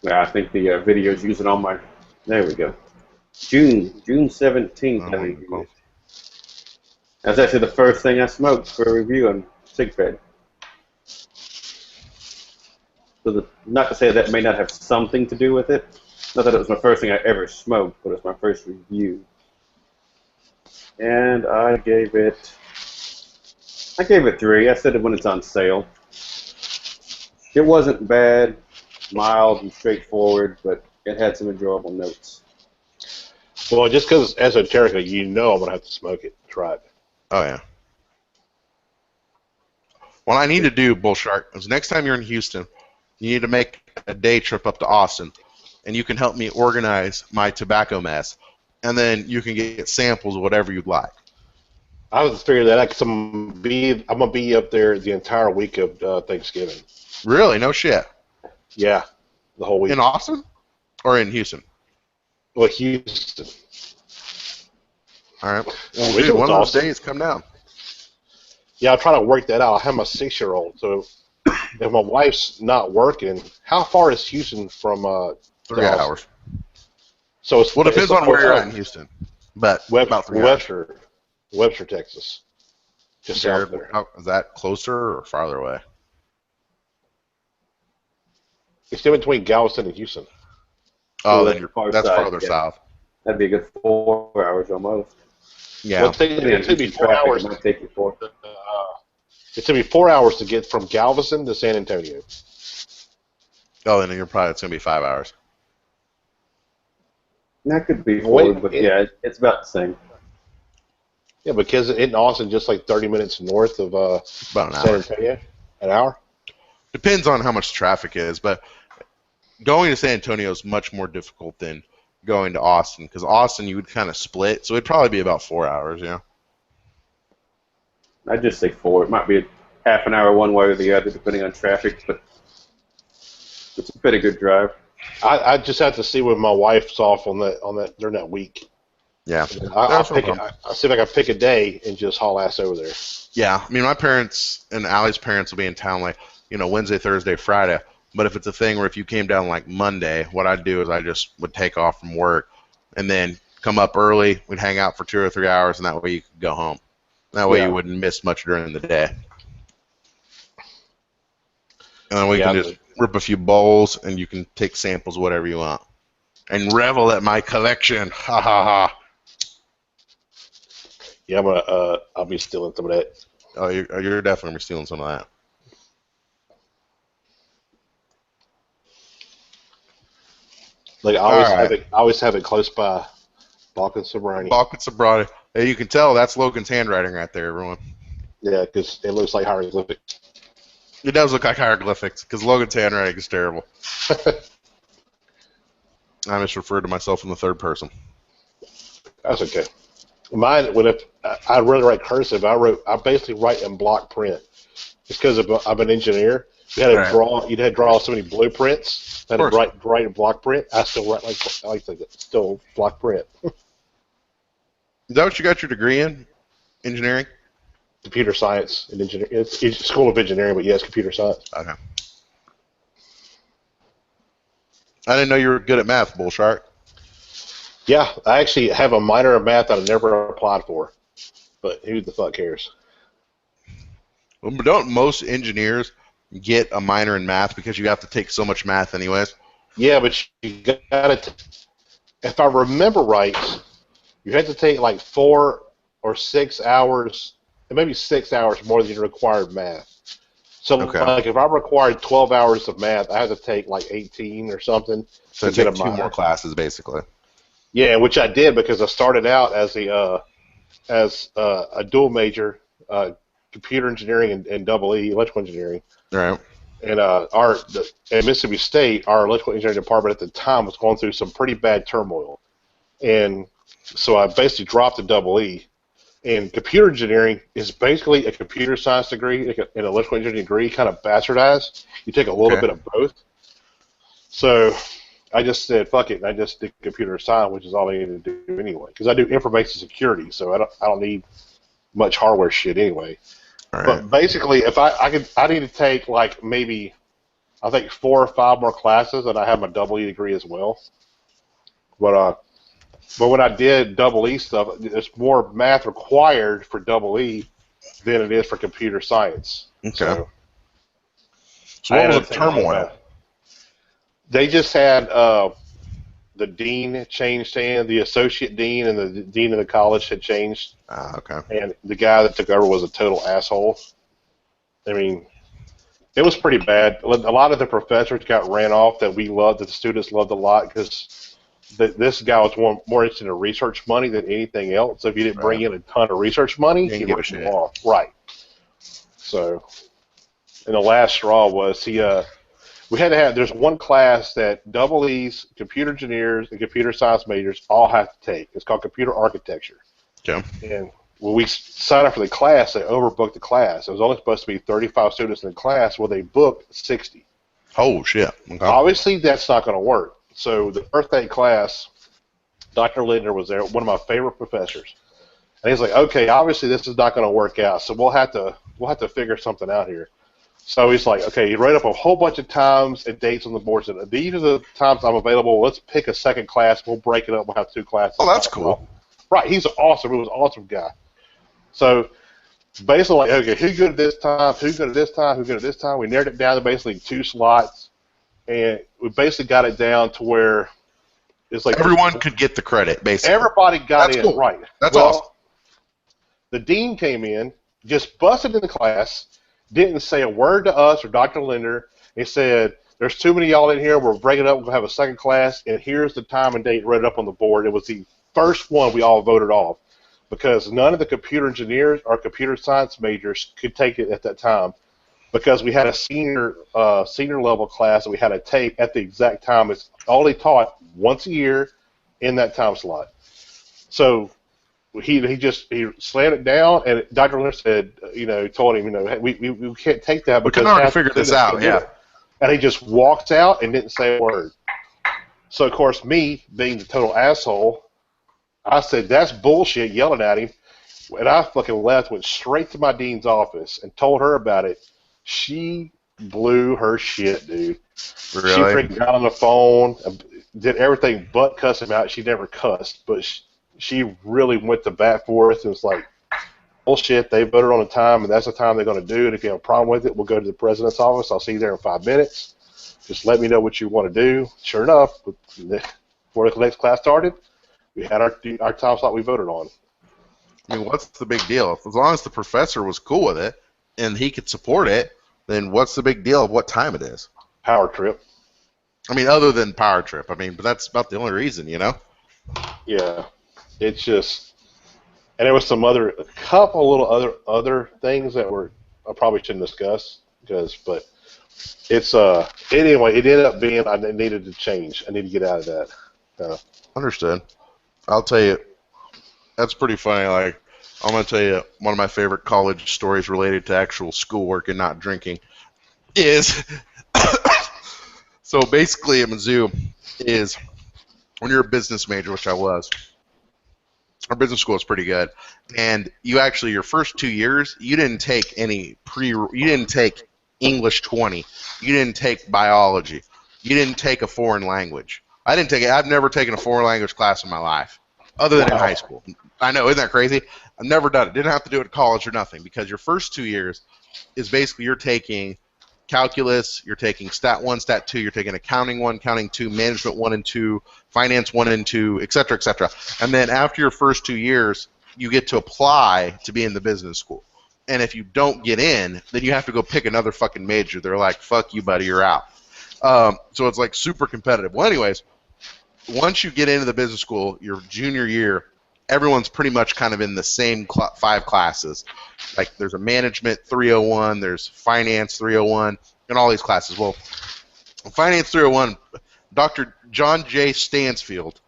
Yeah, I think the video's using all my... There we go. June 17th, I Oh, reviewed well. it. That's actually the first thing I smoked for a review on Cigar Fed. So not to say that may not have something to do with it. Not that it was my first thing I ever smoked, but it's my first review. And I gave it 3. I said it when it's on sale. It wasn't bad, mild and straightforward, but it had some enjoyable notes. Well, just because it's esoteric, you know I'm going to have to smoke it. Try it. Oh, yeah. What I need to do, Bull Shark, is next time you're in Houston, you need to make a day trip up to Austin, and you can help me organize my tobacco mess, and then you can get samples of whatever you'd like. I was figuring that out because I'm going to be up there the entire week of Thanksgiving. Really? No shit. Yeah, the whole week. In Austin? Or in Houston? Well, Houston. All right. Well, Dude, one of those Austin. days, come down. Yeah, I'll try to work that out. I have my 6-year-old, so if my wife's not working, how far is Houston from 3 Dallas? hours. So it's Well, it depends it's on where you're at in Houston. But about 3 hours. Webster, Texas. Just south Jared, there. is that closer or farther away? It's in between Galveston and Houston. Oh, So then far that's side, farther yeah. south. That'd be a good 4 hours almost. Yeah. Well, it took me 4 hours. It might take you 4. It took me 4 hours to get from Galveston to San Antonio. Oh, then it's going to be 5 hours. That could be 4, Wait, but yeah, it's about the same. Yeah, because in Austin, just like 30 minutes north of About an San hour. Antonio. An hour? Depends on how much traffic is, but going to San Antonio is much more difficult than going to Austin, because Austin you would kind of split, so it'd probably be about 4 hours, yeah. I'd just say 4. It might be a half an hour one way or the other, depending on traffic, but it's a pretty good drive. I just have to see when my wife's off on that during that week. Yeah. I'll see if I can pick a day and just haul ass over there. Yeah, I mean, my parents and Allie's parents will be in town like, Wednesday, Thursday, Friday. But if it's a thing where if you came down like Monday, what I'd do is I just would take off from work and then come up early. We'd hang out for 2 or 3 hours, and that way you could go home. That way you wouldn't miss much during the day. And then we can just rip a few bowls, and you can take samples of whatever you want. And revel at my collection. Ha ha ha. Yeah, I'll be stealing some of that. Oh, you're definitely going to be stealing some of that. Like I always have it close by. Balkan Sobrani. Balkan Sobrani. Hey, you can tell that's Logan's handwriting right there, everyone. Yeah, because it looks like hieroglyphics. It does look like hieroglyphics, because Logan's handwriting is terrible. I misreferred to myself in the third person. That's okay. Mine, I'd rather write cursive. I basically write in block print. Just because I'm an engineer. You had to draw so many blueprints. I had to write in block print. I still write still block print. Is that what you got your degree in? Engineering? Computer science and engineering. It's School of Engineering, but yes, computer science. Okay. I didn't know you were good at math, Bull Shark. Yeah, I actually have a minor in math that I never applied for. But who the fuck cares? Well, don't most engineers get a minor in math because you have to take so much math anyways? Yeah, but you got to. If I remember right, you had to take like 4 or 6 hours, maybe 6 hours more than required math. So, like, if I'm required 12 hours of math, I have to take like 18 or something So to get a take 2 more classes, basically. Yeah, which I did because I started out as a dual major, computer engineering and double E, electrical engineering. Right. And at Mississippi State, our electrical engineering department at the time was going through some pretty bad turmoil. And so I basically dropped the double E. And computer engineering is basically a computer science degree, like an electrical engineering degree, kind of bastardized. You take a little bit of both. So I just said, fuck it, and I just did computer science, which is all I needed to do anyway. Because I do information security, so I don't need much hardware shit anyway. Right. But basically, if I need to take like maybe, I think 4 or 5 more classes, and I have my double E degree as well. But when I did double E stuff, there's more math required for double E than it is for computer science. Okay. So what was the turmoil? They just had the dean changed hands, the associate dean and the dean of the college had changed. Okay. And the guy that took over was a total asshole. I mean, it was pretty bad. A lot of the professors got ran off that we loved, that the students loved a lot, because this guy was more interested in research money than anything else. So if you didn't bring in a ton of research money, he ripped you off. Right. So, and the last straw was we had to have, there's one class that double E's, computer engineers, and computer science majors all have to take. It's called computer architecture. Okay. And when we signed up for the class, they overbooked the class. It was only supposed to be 35 students in the class. Well, they booked 60. Oh, shit. Okay. Obviously, that's not going to work. So the birthday class, Dr. Linder was there, one of my favorite professors. And he's like, okay, obviously this is not going to work out, so we'll have to figure something out here. So he's like, okay, you write up a whole bunch of times and dates on the board. So these are the times I'm available. Let's pick a second class. We'll break it up. We'll have 2 classes. Oh, that's cool. Right. He's awesome. He was an awesome guy. So basically, like, okay, who's good at this time? Who's good at this time? Who's good at this time? We narrowed it down to basically 2 slots. And we basically got it down to where it's like everyone could get the credit, basically. Everybody got in, right. That's awesome. The dean came in, just busted in the class, didn't say a word to us or Dr. Linder. He said, there's too many of y'all in here, we're breaking up, we'll have a second class, and here's the time and date written up on the board. It was the first one we all voted off because none of the computer engineers or computer science majors could take it at that time, because we had a senior level class that we had to take at the exact time. It's only taught once a year in that time slot. So he slammed it down, and Dr. Linder said, told him, hey, we can't take that because we can already figure this out, yeah. And he just walked out and didn't say a word. So of course, me being the total asshole, I said, that's bullshit, yelling at him, and I fucking left, went straight to my dean's office and told her about it. She blew her shit, dude. Really? She freaking got on the phone, did everything but cuss him out. She never cussed, but she really went to bat for us and was like, bullshit, they voted on a time, and that's the time they're going to do it. If you have a problem with it, we'll go to the president's office. I'll see you there in 5 minutes. Just let me know what you want to do. Sure enough, before the next class started, we had our time slot we voted on. I mean, what's the big deal? As long as the professor was cool with it and he could support it, then what's the big deal of what time it is? Power trip. I mean, other than power trip. I mean, but that's about the only reason, Yeah. It's just, and there was some a couple little other things that I probably shouldn't discuss, but it's anyway, it ended up being I needed to change. I need to get out of that. Understood. I'll tell you, that's pretty funny. Like, I'm going to tell you one of my favorite college stories related to actual schoolwork and not drinking is, so basically at Mizzou is when you're a business major, which I was, our business school is pretty good, and you actually, your first 2 years, you didn't take you didn't take English 20, you didn't take biology, you didn't take a foreign language. I didn't take it. I've never taken a foreign language class in my life, other than in high school. I know, isn't that crazy? I've never done it. Didn't have to do it at college or nothing, because your first 2 years is basically you're taking calculus, you're taking stat 1, stat 2, you're taking accounting 1, accounting 2, management 1 and 2, finance 1 and 2, et cetera, et cetera. And then after your first 2 years, you get to apply to be in the business school. And if you don't get in, then you have to go pick another fucking major. They're like, fuck you, buddy, you're out. So it's like super competitive. Well, anyways, once you get into the business school, your junior year, everyone's pretty much kind of in the same 5 classes. Like there's a management 301, there's finance 301, and all these classes. Well, finance 301, Dr. John J. Stansfield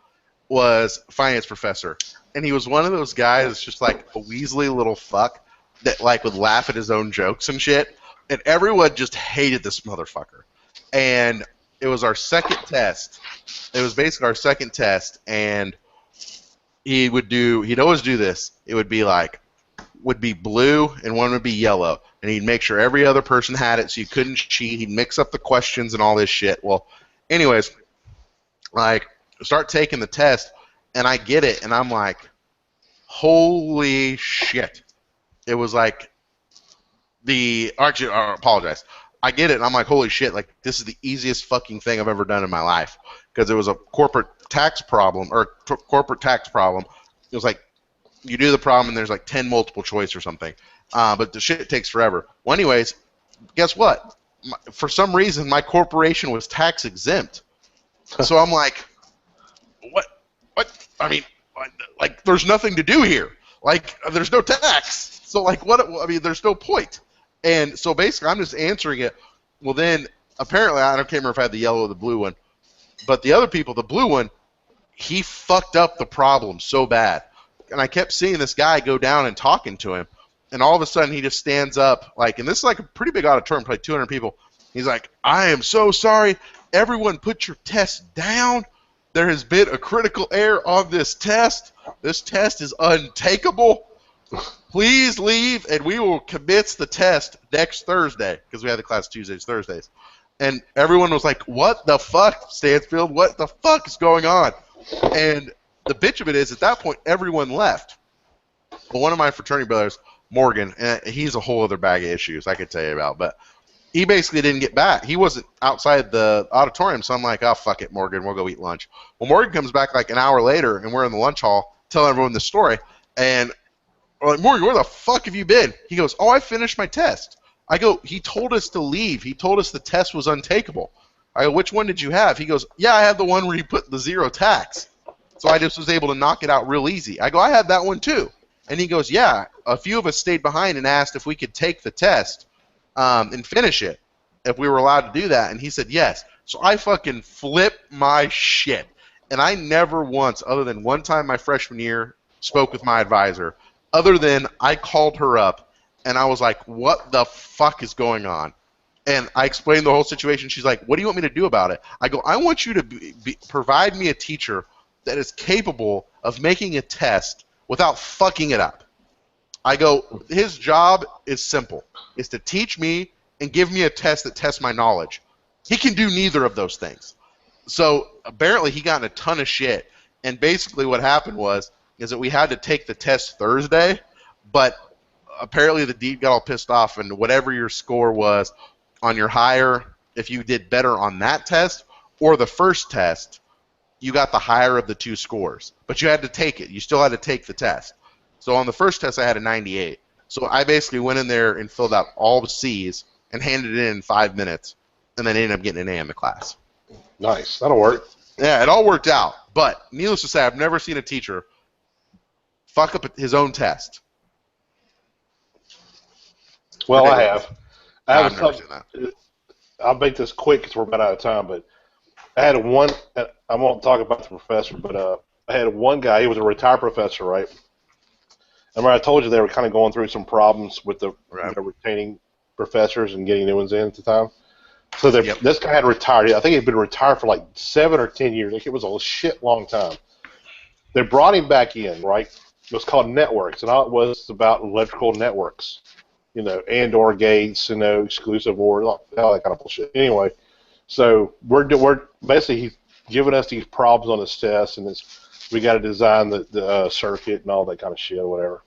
was finance professor, and he was one of those guys that's just like a Weasley little fuck that like would laugh at his own jokes and shit, and everyone just hated this motherfucker. And it was our second test. It was basically our second test, and he'd always do this. It would be blue and one would be yellow, and he'd make sure every other person had it so you couldn't cheat. He'd mix up the questions and all this shit. Well, anyways, like start taking the test, and I get it, and I'm like, holy shit. It was like I apologize. I get it, and I'm like, holy shit, like this is the easiest fucking thing I've ever done in my life, because it was a corporate tax problem. It was like you do the problem, and there's like 10 multiple choice or something, but the shit takes forever. Well, anyways, guess what? For some reason, my corporation was tax exempt, so I'm like, what? I mean, like there's nothing to do here. Like there's no tax, so like what? I mean, there's no point. And so basically, I'm just answering it. Well, then apparently, I can't remember if I had the yellow or the blue one, but the other people, the blue one, he fucked up the problem so bad. And I kept seeing this guy go down and talking to him, and all of a sudden he just stands up, like, and this is like a pretty big auditorium, probably 200 people. He's like, I am so sorry. Everyone put your test down. There has been a critical error on this test. This test is untakeable. Please leave, and we will commence the test next Thursday, because we had the class Tuesdays, Thursdays. And everyone was like, what the fuck, Stansfield? What the fuck is going on? And the bitch of it is, at that point, everyone left. But one of my fraternity brothers, Morgan, and he's a whole other bag of issues I could tell you about, but he basically didn't get back. He wasn't outside the auditorium, so I'm like, oh, fuck it, Morgan, we'll go eat lunch. Well, Morgan comes back like an hour later, and we're in the lunch hall telling everyone the story, and we're like, Morgan, where the fuck have you been? He goes, oh, I finished my test. I go, he told us to leave. He told us the test was untakeable. I go, which one did you have? He goes, yeah, I had the one where you put the 0 tax. So I just was able to knock it out real easy. I go, I had that one too. And he goes, yeah, a few of us stayed behind and asked if we could take the test and finish it, if we were allowed to do that. And he said yes. So I fucking flipped my shit. And I never once, other than one time my freshman year, spoke with my advisor. Other than I called her up, and I was like, what the fuck is going on? And I explained the whole situation. She's like, what do you want me to do about it? I go, I want you to provide me a teacher that is capable of making a test without fucking it up. I go, his job is simple. It's to teach me and give me a test that tests my knowledge. He can do neither of those things. So apparently he got in a ton of shit. And basically what happened is that we had to take the test Thursday, but apparently the dean got all pissed off, and whatever your score was on your higher, if you did better on that test or the first test, you got the higher of the 2 scores. But you had to take it. You still had to take the test. So on the first test, I had a 98. So I basically went in there and filled out all the C's and handed it in 5 minutes, and then ended up getting an A in the class. Nice. That'll work. Yeah, it all worked out. But needless to say, I've never seen a teacher fuck up his own test. Well, I have. I've never seen that. I'll make this quick because we're about out of time, but I had one, I won't talk about the professor, but I had one guy, he was a retired professor, right? Remember I told you they were kind of going through some problems with the retaining professors and getting new ones in at the time? So this guy had retired. I think he'd been retired for like 7 or 10 years. Like it was a shit long time. They brought him back in, right? It was called Networks, and all it was about electrical networks, you know, and/or gates, you know, exclusive or all that kind of bullshit. Anyway, so we're basically he's giving us these problems on this test, and we got to design the circuit and all that kind of shit or whatever.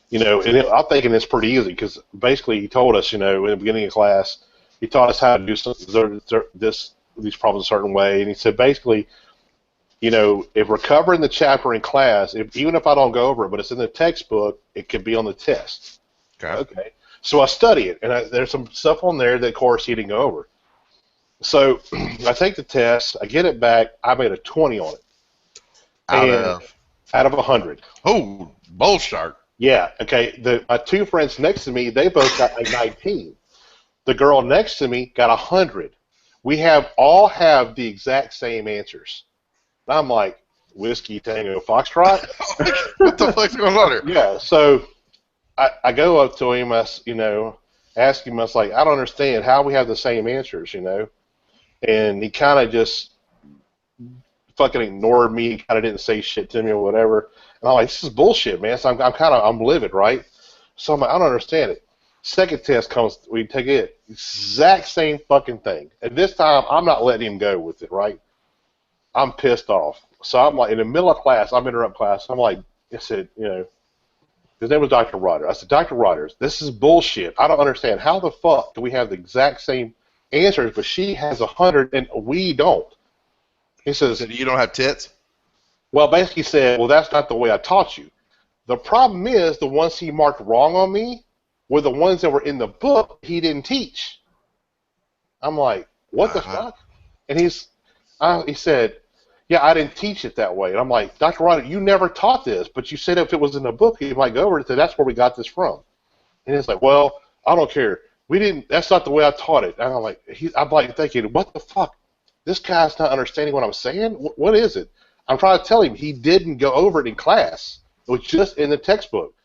You know, and I'm thinking it's pretty easy because basically he told us, you know, in the beginning of class, he taught us how to do these problems a certain way, and he said basically you know, if we're covering the chapter in class, even if I don't go over it, but it's in the textbook, it could be on the test. Okay. So I study it, and there's some stuff on there that, of course, he didn't go over. So I take the test, I get it back, I made a 20 on it. Out of 100. Oh, bull shark. Yeah, okay. My two friends next to me, they both got a 19. The girl next to me got 100. We all have the exact same answers. And I'm like, Whiskey Tango Foxtrot? What the fuck's going on here? Yeah, so I go up to him, ask him, I was like, I don't understand how we have the same answers, And he kind of just fucking ignored me, kind of didn't say shit to me or whatever. And I'm like, this is bullshit, man. So I'm livid, right? So I'm like, I don't understand it. Second test comes, we take it, exact same fucking thing. And this time, I'm not letting him go with it, right? I'm pissed off. So I'm like, in the middle of class, I'm interrupting class. I'm like, I said, his name was Dr. Rodgers. I said, Dr. Rodgers, this is bullshit. I don't understand. How the fuck do we have the exact same answers, but she has 100 and we don't? He says, you don't have tits? Well, basically said, well, that's not the way I taught you. The problem is the ones he marked wrong on me were the ones that were in the book he didn't teach. I'm like, what the fuck? And he said, yeah, I didn't teach it that way. And I'm like, Dr. Rodgers, you never taught this, but you said if it was in the book, you might go over it and say, that's where we got this from. And he's like, well, I don't care. That's not the way I taught it. And I'm like, thinking, what the fuck? This guy's not understanding what I'm saying? What is it? I'm trying to tell him he didn't go over it in class. It was just in the textbook.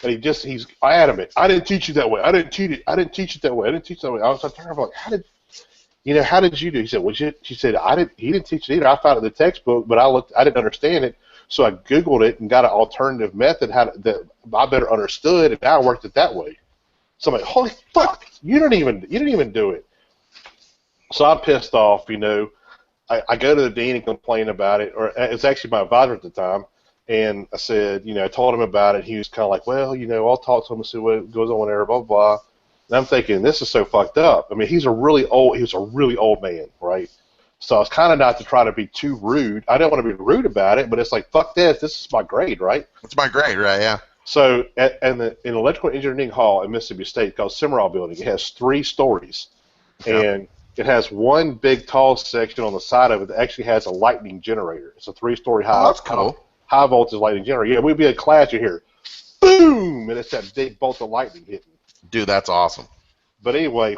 And he's adamant. I didn't teach you that way. I didn't teach it that way. I didn't teach it that way. I was like, how did you do? He said, she said, he didn't teach it either. I found it in the textbook, but I didn't understand it. So I Googled it and got an alternative method that I better understood, and now I worked it that way. So I'm like, holy fuck, you didn't even do it. So I'm pissed off, I go to the dean and complain about it, or it's actually my advisor at the time, and I said, I told him about it. He was kind of like, well, I'll talk to him and see what goes on there, blah, blah, blah. And I'm thinking, this is so fucked up. I mean, he was a really old man, right? So I was kind of not to try to be too rude. I didn't want to be rude about it, but it's like, fuck this is my grade, right? It's my grade, right, yeah. So in Electrical Engineering Hall at Mississippi State called Cimarron Building, it has 3 stories. Yeah. And it has one big tall section on the side of it that actually has a lightning generator. It's a 3-story high voltage lightning generator. Yeah, we'd be in class, you hear, boom, and it's that big bolt of lightning hitting. Dude, that's awesome. But anyway,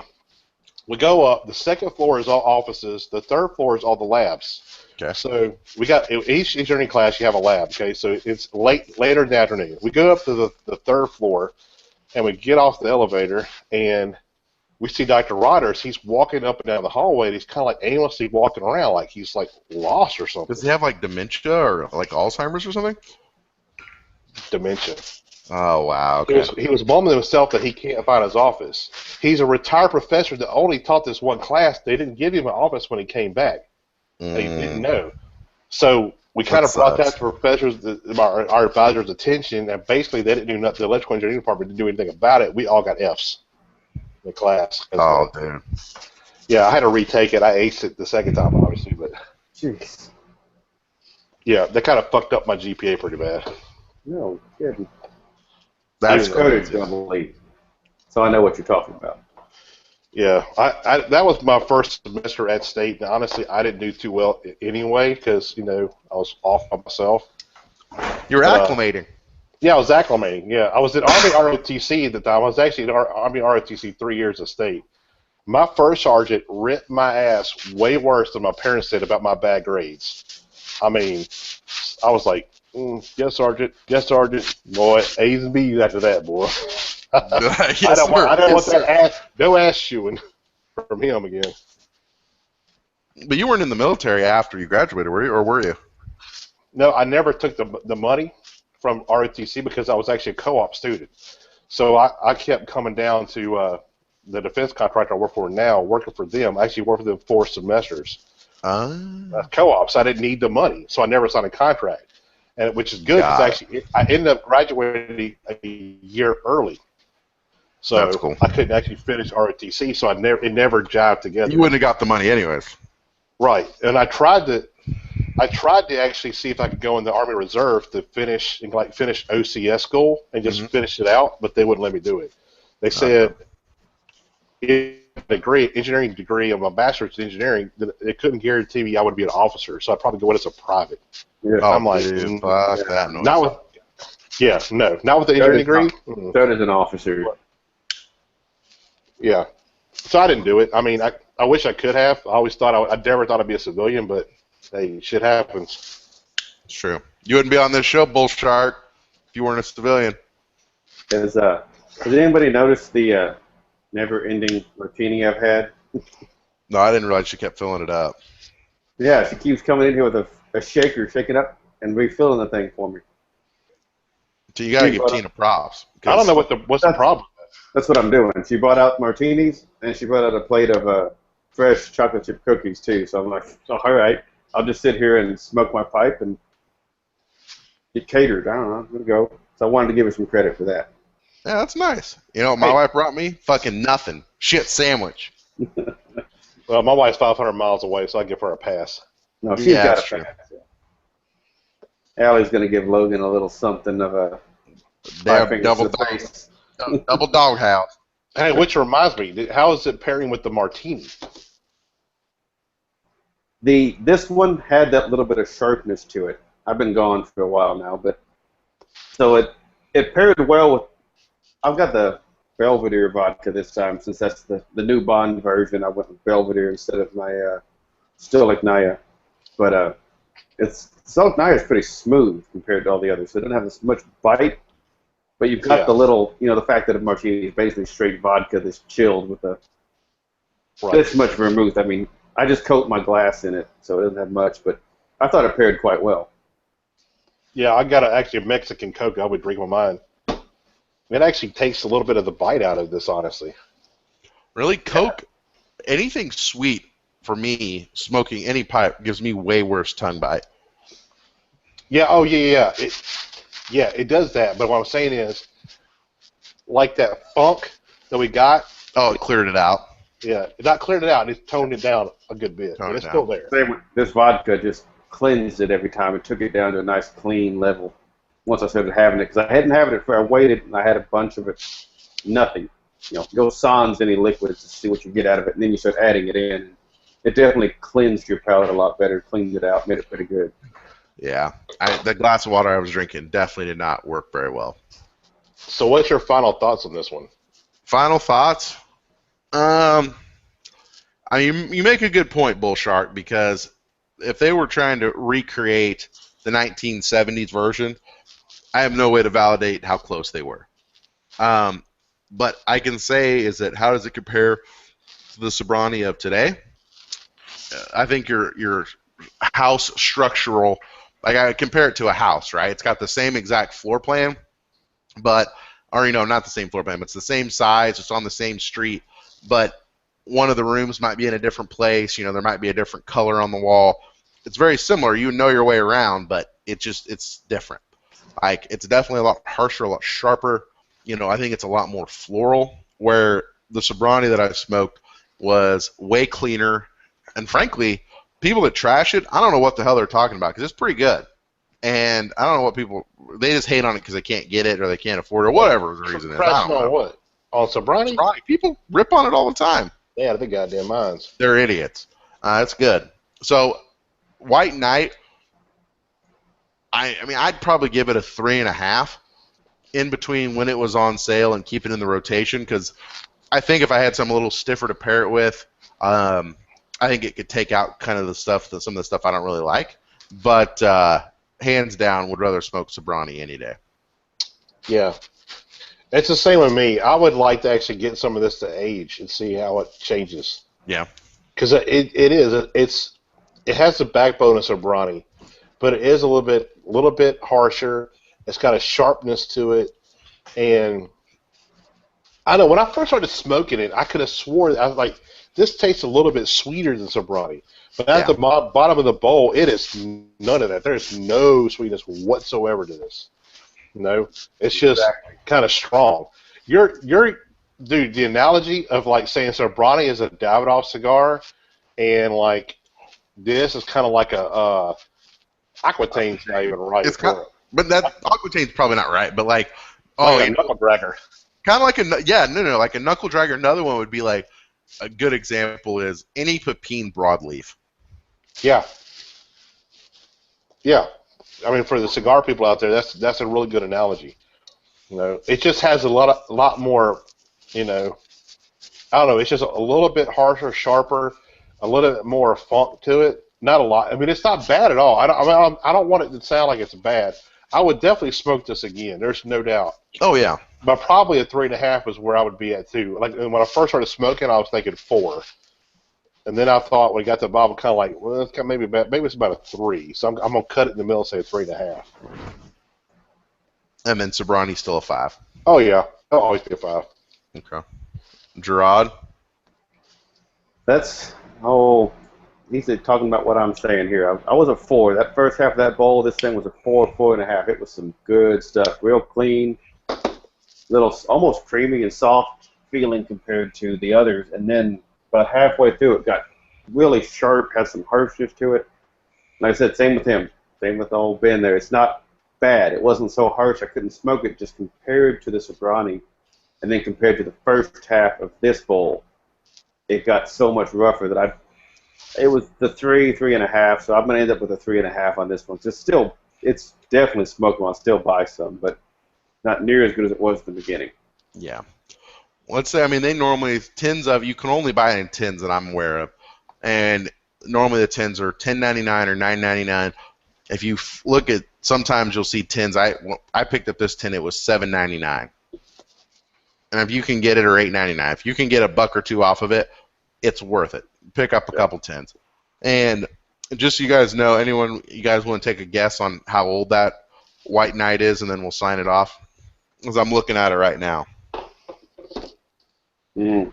we go up. The second floor is all offices. The third floor is all the labs. Okay. So we got each engineering class. You have a lab. Okay. So it's later in the afternoon. We go up to the third floor, and we get off the elevator, and we see Dr. Rodgers. He's walking up and down the hallway. And he's kind of like aimlessly walking around, like he's like lost or something. Does he have like dementia or like Alzheimer's or something? Dementia. Oh, wow. Okay. He was mumbling to himself that he can't find his office. He's a retired professor that only taught this one class. They didn't give him an office when he came back. He didn't know. So we kind of brought that to professors, our advisor's attention, and basically they didn't do nothing. The electrical engineering department didn't do anything about it. We all got Fs in the class. Oh, dude. Yeah, I had to retake it. I aced it the second time, obviously, but jeez. Yeah, they kind of fucked up my GPA pretty bad. No kidding. That's crazy. Double E. So I know what you're talking about. Yeah, that was my first semester at state, and honestly, I didn't do too well anyway because I was off by myself. You were acclimating. Yeah, I was acclimating. Yeah, I was at Army ROTC at the time. I was actually at Army ROTC 3 years at state. My first sergeant ripped my ass way worse than my parents did about my bad grades. I mean, I was like, yes, Sergeant. Yes, Sergeant. Boy, A's and B's after that, boy. Yes, I don't want sir. that no ass chewing from him again. But you weren't in the military after you graduated, were you? Or were you? No, I never took the money from ROTC because I was actually a co-op student. So I kept coming down to the defense contractor I work for now, working for them. I actually worked for them 4 semesters. Co-ops. I didn't need the money, so I never signed a contract. And which is good because actually I ended up graduating a year early, so that's cool. I couldn't actually finish ROTC, so it never jived together. You wouldn't have got the money anyways. Right, and I tried I tried to actually see if I could go in the Army Reserve to finish OCS school and just finish it out, but they wouldn't let me do it. They said engineering degree of my bachelor's in engineering, that it couldn't guarantee me I would be an officer, so I'd probably go in as a private. Yeah. I'm like, dude, fuck that noise. Not with not with the engineering degree. So does an officer. Yeah. So I didn't do it. I mean, I wish I could have. I always thought I never thought I'd be a civilian, but hey, shit happens. It's true. You wouldn't be on this show, Bull Shark, if you weren't a civilian. Has anybody noticed the never-ending martini I've had? No, I didn't realize she kept filling it up. Yeah, she keeps coming in here with a shaker, shaking up and refilling the thing for me. So you gotta give Tina props. I don't know what's the problem. That's what I'm doing. She brought out martinis and she brought out a plate of fresh chocolate chip cookies too. So I'm like, oh, all right, I'll just sit here and smoke my pipe and get catered. I don't know. I'm gonna go. So I wanted to give her some credit for that. Yeah, that's nice. You know what my wife brought me? Fucking nothing. Shit sandwich. Well, my wife's 500 miles away, so I give her a pass. No, she's got a pass. Allie's going to give Logan a little something of a double doghouse. Hey, which reminds me, how is it pairing with the martini? This one had that little bit of sharpness to it. I've been gone for a while now, but so it paired well with. I've got the Belvedere vodka this time, since that's the new Bond version. I went with Belvedere instead of my Stolichnaya. But Stolichnaya is pretty smooth compared to all the others. So it doesn't have as much bite, but you've got the little, the fact that a martini is basically straight vodka that's chilled with this much vermouth. I mean, I just coat my glass in it, so it doesn't have much, but I thought it paired quite well. Yeah, I got actually a Mexican Coke I would drink with mine. It actually takes a little bit of the bite out of this, honestly. Really? Coke, anything sweet for me, smoking any pipe, gives me way worse tongue bite. Yeah, it does that. But what I'm saying is, like that funk that we got. Oh, it cleared it out. Yeah, it not cleared it out. It toned it down a good bit, but it's still there. This vodka just cleansed it every time. It took it down to a nice clean level. Once I started having it, because I hadn't had it I waited and I had a bunch of it, nothing. Go sans any liquid to see what you get out of it, and then you start adding it in. It definitely cleansed your palate a lot better, cleaned it out, made it pretty good. Yeah, the glass of water I was drinking definitely did not work very well. So what's your final thoughts on this one? Final thoughts? I mean, you make a good point, Bull Shark, because if they were trying to recreate the 1970s version, I have no way to validate how close they were. But I can say is that how does it compare to the Sobrani of today? I think your house structural, like I compare it to a house, right? It's got the same exact floor plan, not the same floor plan, but it's the same size, it's on the same street, but one of the rooms might be in a different place, there might be a different color on the wall. It's very similar, you know your way around, but it's different. Like, it's definitely a lot harsher, a lot sharper. I think it's a lot more floral, where the Sobrani that I smoked was way cleaner. And frankly, people that trash it, I don't know what the hell they're talking about, because it's pretty good. And I don't know what they just hate on it because they can't get it or they can't afford it or whatever the reason is. I don't know. On what? On Sobrani? People rip on it all the time. Yeah, the goddamn minds. They're idiots. It's good. So, White Knight, I mean, I'd probably give it a 3.5 in between when it was on sale and keep it in the rotation, because I think if I had something a little stiffer to pair it with, I think it could take out kind of some of the stuff I don't really like. But hands down, would rather smoke Sobrani any day. Yeah. It's the same with me. I would like to actually get some of this to age and see how it changes. Yeah. Because it has the backbone of Sobrani, but it is a little bit harsher. It's got a sharpness to it, and I don't know, when I first started smoking it, I could have sworn I was like, this tastes a little bit sweeter than Sobrani. But at the bottom of the bowl, it is none of that. There's no sweetness whatsoever to this. It's just kind of strong. Dude, the analogy of like saying Sobrani is a Davidoff cigar, and like this is kind of like a Aquataine's not even right. It's kind, but that Aquataine's probably not right. But like, Like a knuckle dragger. kind of like like a knuckle dragger. Another one would be like a good example is any Pepin broadleaf. Yeah. Yeah. I mean, for the cigar people out there, that's a really good analogy. You know, it just has a lot more, you know, I don't know, it's just a little bit harsher, sharper, a little bit more funk to it. Not a lot. I mean, it's not bad at all. I don't want it to sound like it's bad. I would definitely smoke this again. There's no doubt. Oh yeah. But probably a 3.5 is where I would be at too. Like when I first started smoking, I was thinking 4. And then I thought when I got to the bottom, kind of like, well, it's maybe it's about a 3. So I'm gonna cut it in the middle and say a 3.5. And then Sobrani's still a 5. Oh yeah, it'll always be a 5. Okay. Gerard? That's, he's talking about what I'm saying here. I was a 4. That first half of that bowl, this thing was a 4, 4.5. It was some good stuff. Real clean, little almost creamy and soft feeling compared to the others. And then about halfway through, it got really sharp, had some harshness to it. Like I said, same with him. Same with old Ben there. It's not bad. It wasn't so harsh I couldn't smoke it, just compared to the Sobrani. And then compared to the first half of this bowl, it got so much rougher that it was the 3.5, so I'm going to end up with a 3.5 on this one. It's definitely smokable. I'll still buy some, but not near as good as it was at the beginning. Yeah. Let's say, I mean, they normally, tins of, you can only buy it in tins that I'm aware of. And normally the tins are $10.99 or $9.99. If you look at, sometimes you'll see tins. I picked up this tin, it was $7.99. And if you can get it, or $8.99, if you can get a buck or two off of it, it's worth it. Pick up a couple tins. And just so you guys know, you guys want to take a guess on how old that White Knight is, and then we'll sign it off? Because I'm looking at it right now. I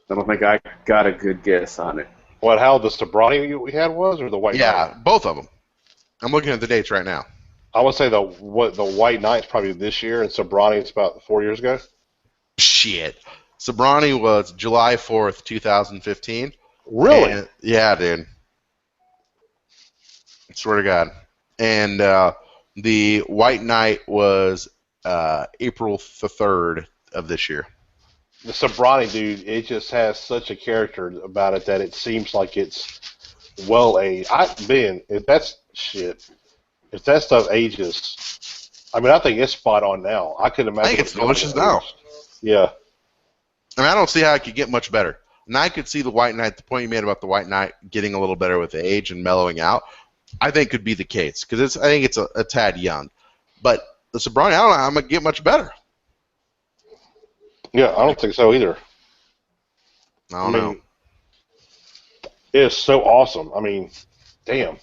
don't think I got a good guess on it. What, how the Sobrani we had was, or the White Knight? Yeah, both of them. I'm looking at the dates right now. I would say the White Knight's probably this year, and Sobrani's about 4 years ago. Shit. Sobrani was July 4th, 2015. Really? And, yeah, dude. I swear to God. And the White Knight was April the 3rd of this year. The Sobrani, dude, it just has such a character about it that it seems like it's well aged. If that stuff ages, I mean, I think it's spot on now. I could imagine. I think it's delicious now. Yeah. I mean, I don't see how it could get much better. And I could see the White Knight, the point you made about the White Knight getting a little better with age and mellowing out, I think could be the case. Because I think it's a tad young. But the Sobrani, I don't know how I'm going to get much better. Yeah, I don't think so either. I don't know. It is so awesome. I mean, damn.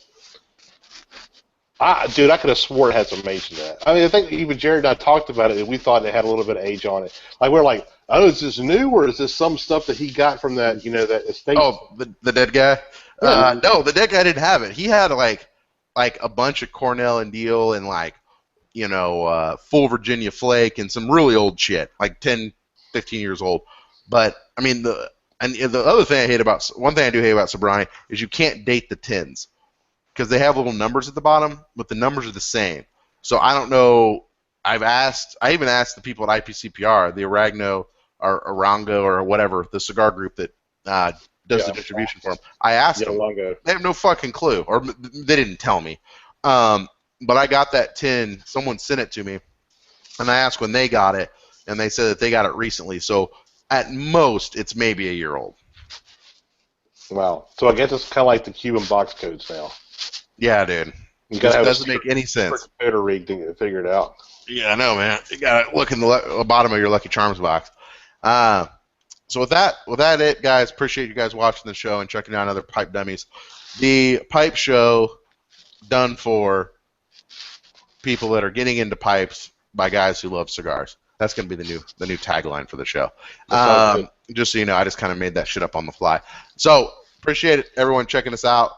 Dude, I could have swore it had some age in that. I mean, I think even Jared and I talked about it, and we thought it had a little bit of age on it. Like, we're like, oh, is this new, or is this some stuff that he got from that, that estate? Oh, the dead guy? Yeah. No, the dead guy didn't have it. He had, like a bunch of Cornell and Deal and, full Virginia Flake and some really old shit, like 10, 15 years old. But, I mean, the other thing one thing I do hate about Sobrani is you can't date the tins. Because they have little numbers at the bottom, but the numbers are the same. So I don't know. I even asked the people at IPCPR, the Aragno or Arango or whatever, the cigar group that does the distribution for them. I asked them. They have no fucking clue, or they didn't tell me. But I got that tin. Someone sent it to me, and I asked when they got it, and they said that they got it recently. So at most, it's maybe a year old. Wow. So I guess it's kind of like the Cuban box codes now. Yeah, dude. It doesn't make any sense. Computer rig to figure it out. Yeah, I know, man. You gotta look in the bottom of your Lucky Charms box. So with that, it, guys. Appreciate you guys watching the show and checking out another Pipe Dummies. The pipe show done for people that are getting into pipes by guys who love cigars. That's gonna be the new tagline for the show. Just so you know, I just kind of made that shit up on the fly. So. Appreciate it, everyone checking us out.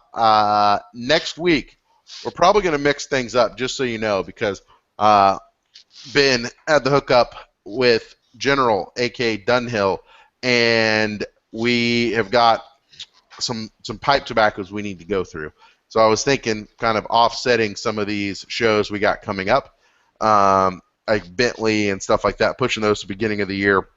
Next week, we're probably going to mix things up, just so you know, because Ben had the hookup with General, a.k.a. Dunhill, and we have got some pipe tobaccos we need to go through. So I was thinking kind of offsetting some of these shows we got coming up, like Bentley and stuff like that, pushing those to the beginning of the year,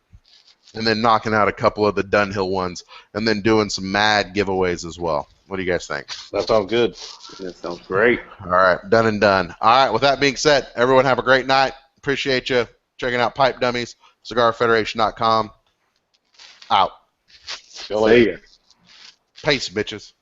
and then knocking out a couple of the Dunhill ones, and then doing some mad giveaways as well. What do you guys think? That sounds good. That sounds great. All right, done and done. All right, with that being said, everyone have a great night. Appreciate you checking out Pipe Dummies, cigarfederation.com. Out. See ya. Peace, bitches.